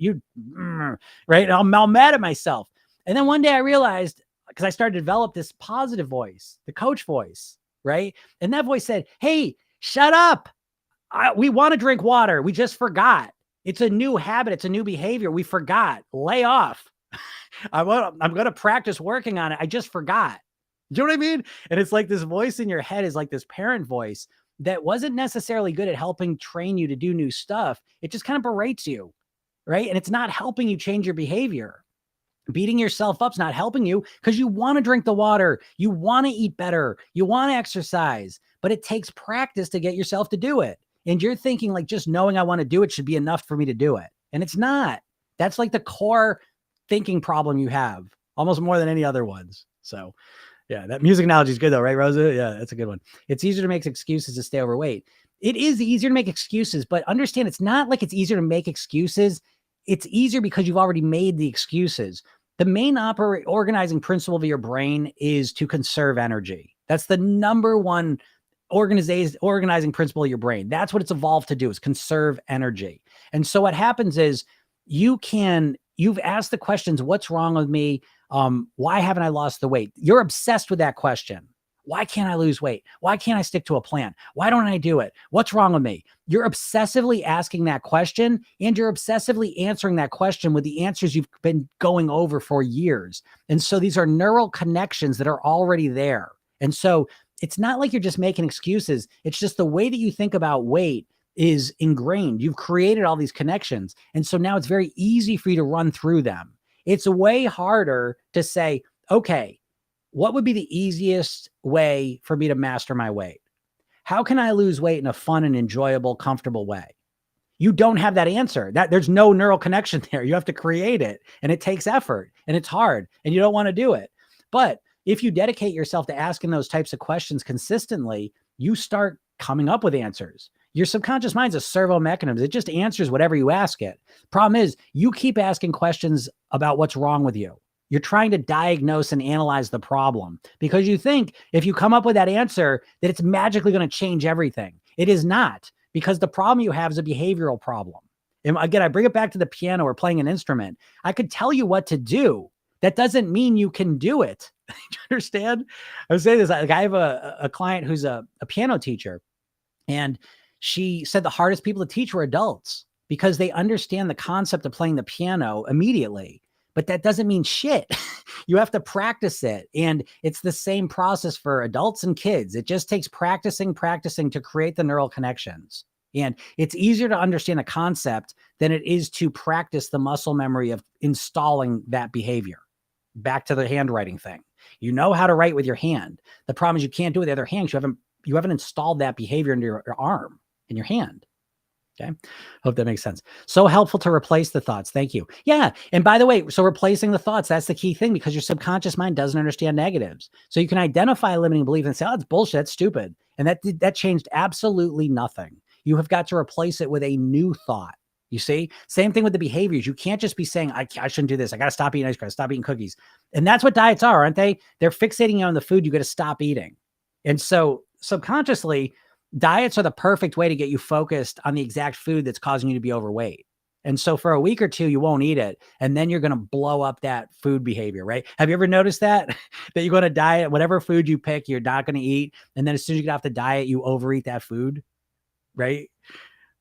Right? And I'm mad at myself. And then one day I realized, because I started to develop this positive voice, the coach voice, right? And that voice said, hey, shut up. We want to drink water. We just forgot. It's a new habit. It's a new behavior. We forgot. Lay off. I'm going to practice working on it. I just forgot. Do you know what I mean? And it's like this voice in your head is like this parent voice that wasn't necessarily good at helping train you to do new stuff. It just kind of berates you, right? And it's not helping you change your behavior. Beating yourself up's not helping you because you want to drink the water. You want to eat better. You want to exercise, but it takes practice to get yourself to do it. And you're thinking like just knowing I want to do it should be enough for me to do it. And it's not. That's like the core thinking problem you have almost more than any other ones. So yeah, that music analogy is good though, right, Rosa? Yeah, that's a good one. It's easier to make excuses to stay overweight. It is easier to make excuses, but understand it's not like it's easier to make excuses. It's easier because you've already made the excuses. The main organizing principle of your brain is to conserve energy. That's the number one organizing principle of your brain. That's what it's evolved to do, is conserve energy. And so what happens is you've asked the questions, what's wrong with me? Why haven't I lost the weight? You're obsessed with that question. Why can't I lose weight? Why can't I stick to a plan? Why don't I do it? What's wrong with me? You're obsessively asking that question, and you're obsessively answering that question with the answers you've been going over for years. And so these are neural connections that are already there. And so it's not like you're just making excuses. It's just the way that you think about weight is ingrained. You've created all these connections. And so now it's very easy for you to run through them. It's way harder to say, okay, what would be the easiest way for me to master my weight? How can I lose weight in a fun and enjoyable, comfortable way? You don't have that answer. There's no neural connection there. You have to create it, and it takes effort, and it's hard, and you don't want to do it. But if you dedicate yourself to asking those types of questions consistently, you start coming up with answers. Your subconscious mind's a servo mechanism. It just answers whatever you ask it. Problem is, you keep asking questions about what's wrong with you. You're trying to diagnose and analyze the problem because you think if you come up with that answer that it's magically going to change everything. It is not, because the problem you have is a behavioral problem. And again, I bring it back to the piano or playing an instrument. I could tell you what to do. That doesn't mean you can do it. Do you understand? I was saying this, like I have a client who's a piano teacher, and she said the hardest people to teach were adults because they understand the concept of playing the piano immediately. But that doesn't mean shit. You have to practice it. And it's the same process for adults and kids. It just takes practicing to create the neural connections. And it's easier to understand a concept than it is to practice the muscle memory of installing that behavior. Back to the handwriting thing. You know how to write with your hand. The problem is you can't do it with the other hand. You haven't installed that behavior into your arm, in your hand. Okay. Hope that makes sense. So helpful to replace the thoughts. Thank you. Yeah. And by the way, so replacing the thoughts, that's the key thing, because your subconscious mind doesn't understand negatives. So you can identify a limiting belief and say, oh, it's bullshit. That's stupid. And that changed absolutely nothing. You have got to replace it with a new thought. You see, same thing with the behaviors. You can't just be saying, I shouldn't do this. I got to stop eating ice cream, stop eating cookies. And that's what diets are, aren't they? They're fixating you on the food you got to stop eating. And so subconsciously, diets are the perfect way to get you focused on the exact food that's causing you to be overweight. And so for a week or two, you won't eat it. And then you're going to blow up that food behavior, right? Have you ever noticed that? That you go on a diet, whatever food you pick, you're not going to eat. And then as soon as you get off the diet, you overeat that food, right?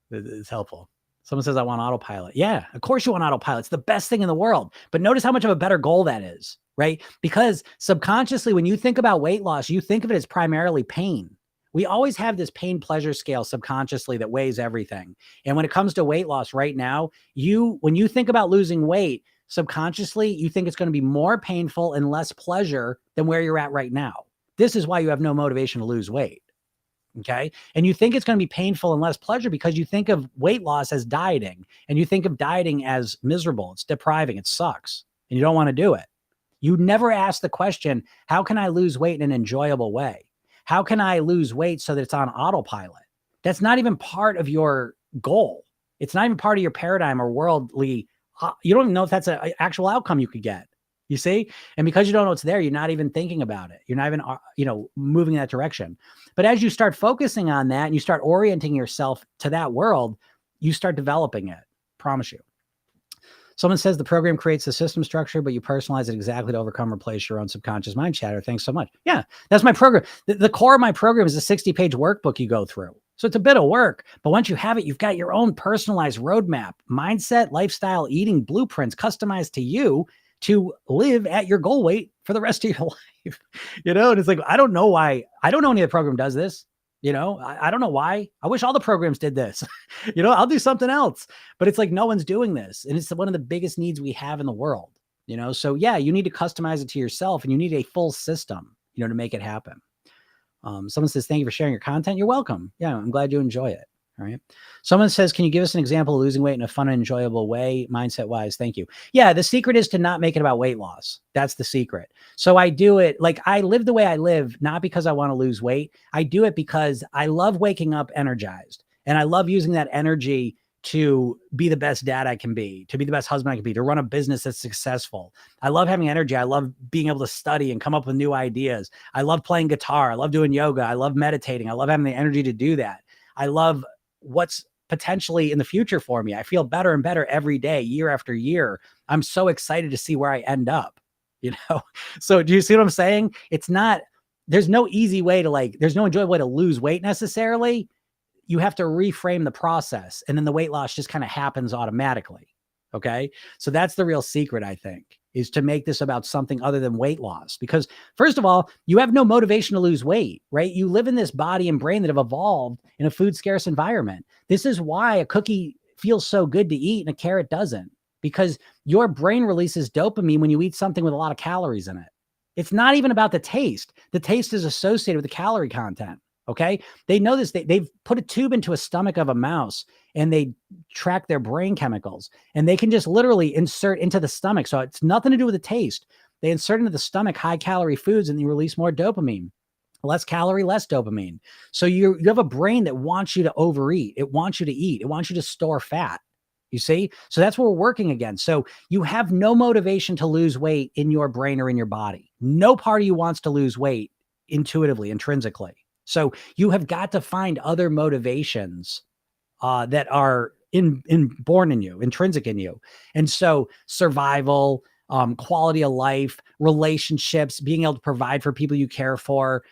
It's helpful. Someone says, I want autopilot. Yeah, of course you want autopilot. It's the best thing in the world. But notice how much of a better goal that is, right? Because subconsciously, when you think about weight loss, you think of it as primarily pain. We always have this pain pleasure scale subconsciously that weighs everything. And when it comes to weight loss right now, when you think about losing weight, subconsciously, you think it's going to be more painful and less pleasure than where you're at right now. This is why you have no motivation to lose weight. Okay. And you think it's going to be painful and less pleasure because you think of weight loss as dieting, and you think of dieting as miserable. It's depriving. It sucks. And you don't want to do it. You never ask the question, how can I lose weight in an enjoyable way? How can I lose weight so that it's on autopilot? That's not even part of your goal. It's not even part of your paradigm or worldly. You don't even know if that's an actual outcome you could get. You see? And because you don't know what's there, you're not even thinking about it. You're not even, moving in that direction. But as you start focusing on that and you start orienting yourself to that world, you start developing it. Promise you. Someone says the program creates the system structure, but you personalize it exactly to overcome, replace your own subconscious mind chatter. Thanks so much. Yeah, that's my program. The core of my program is a 60-page workbook you go through. So it's a bit of work, but once you have it, you've got your own personalized roadmap, mindset, lifestyle, eating blueprints customized to you to live at your goal weight for the rest of your life. And it's like, I don't know why. I don't know any of the program does this. I don't know why. I wish all the programs did this. I'll do something else. But it's like no one's doing this. And it's one of the biggest needs we have in the world. So yeah, you need to customize it to yourself, and you need a full system, to make it happen. Someone says, thank you for sharing your content. You're welcome. Yeah, I'm glad you enjoy it. All right. Someone says, can you give us an example of losing weight in a fun and enjoyable way, mindset wise? Thank you. Yeah. The secret is to not make it about weight loss. That's the secret. So I do it like I live the way I live, not because I want to lose weight. I do it because I love waking up energized, and I love using that energy to be the best dad I can be, to be the best husband I can be, to run a business that's successful. I love having energy. I love being able to study and come up with new ideas. I love playing guitar. I love doing yoga. I love meditating. I love having the energy to do that. I love what's potentially in the future for me. I feel better and better every day, year after year. I'm so excited to see where I end up, So do you see what I'm saying? There's no easy way there's no enjoyable way to lose weight necessarily. You have to reframe the process, and then the weight loss just kind of happens automatically. Okay. So that's the real secret, I think, is to make this about something other than weight loss. Because first of all, you have no motivation to lose weight, right? You live in this body and brain that have evolved in a food scarce environment. This is why a cookie feels so good to eat and a carrot doesn't, because your brain releases dopamine when you eat something with a lot of calories in it. It's not even about the taste. The taste is associated with the calorie content. Okay. They know this. They've put a tube into a stomach of a mouse, and they track their brain chemicals, and they can just literally insert into the stomach. So it's nothing to do with the taste. They insert into the stomach high calorie foods, and you release more dopamine. Less calorie, less dopamine. So you have a brain that wants you to overeat. It wants you to eat. It wants you to store fat. You see? So that's what we're working against. So you have no motivation to lose weight in your brain or in your body. No part of you wants to lose weight intuitively, intrinsically. So you have got to find other motivations that are born in you, intrinsic in you. And so survival, quality of life, relationships, being able to provide for people you care for,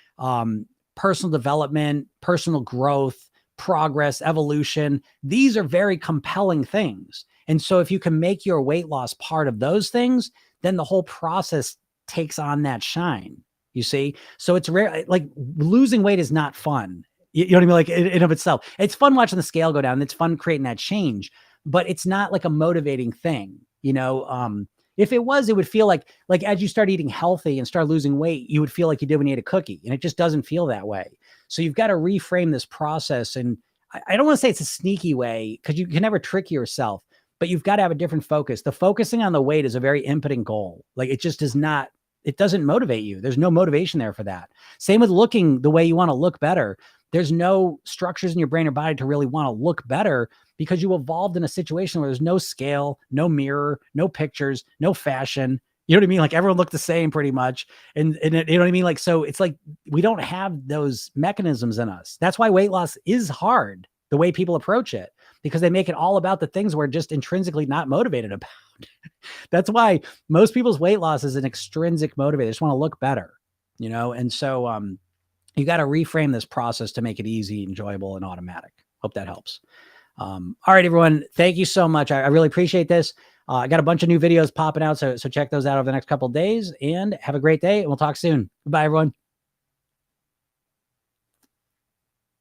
personal development, personal growth, progress, evolution. These are very compelling things. And so if you can make your weight loss part of those things, then the whole process takes on that shine. You see? So it's rare. Like losing weight is not fun. You know what I mean? Like in of itself, it's fun watching the scale go down. It's fun creating that change, but it's not like a motivating thing. If it was, it would feel like as you start eating healthy and start losing weight, you would feel like you did when you ate a cookie, and it just doesn't feel that way. So you've got to reframe this process. And I don't want to say it's a sneaky way, because you can never trick yourself, but you've got to have a different focus. The focusing on the weight is a very impotent goal. Like it just does not, it doesn't motivate you. There's no motivation there for that. Same with looking the way you want to look better. There's no structures in your brain or body to really want to look better, because you evolved in a situation where there's no scale, no mirror, no pictures, no fashion. You know what I mean? Like everyone looked the same pretty much. And you know what I mean? Like, so it's like, we don't have those mechanisms in us. That's why weight loss is hard, the way people approach it, because they make it all about the things we're just intrinsically not motivated about. That's why most people's weight loss is an extrinsic motivator. They just want to look better, And so, you got to reframe this process to make it easy, enjoyable, and automatic. Hope that helps. All right, everyone. Thank you so much. I really appreciate this. I got a bunch of new videos popping out. So check those out over the next couple of days, and have a great day, and we'll talk soon. Goodbye, everyone.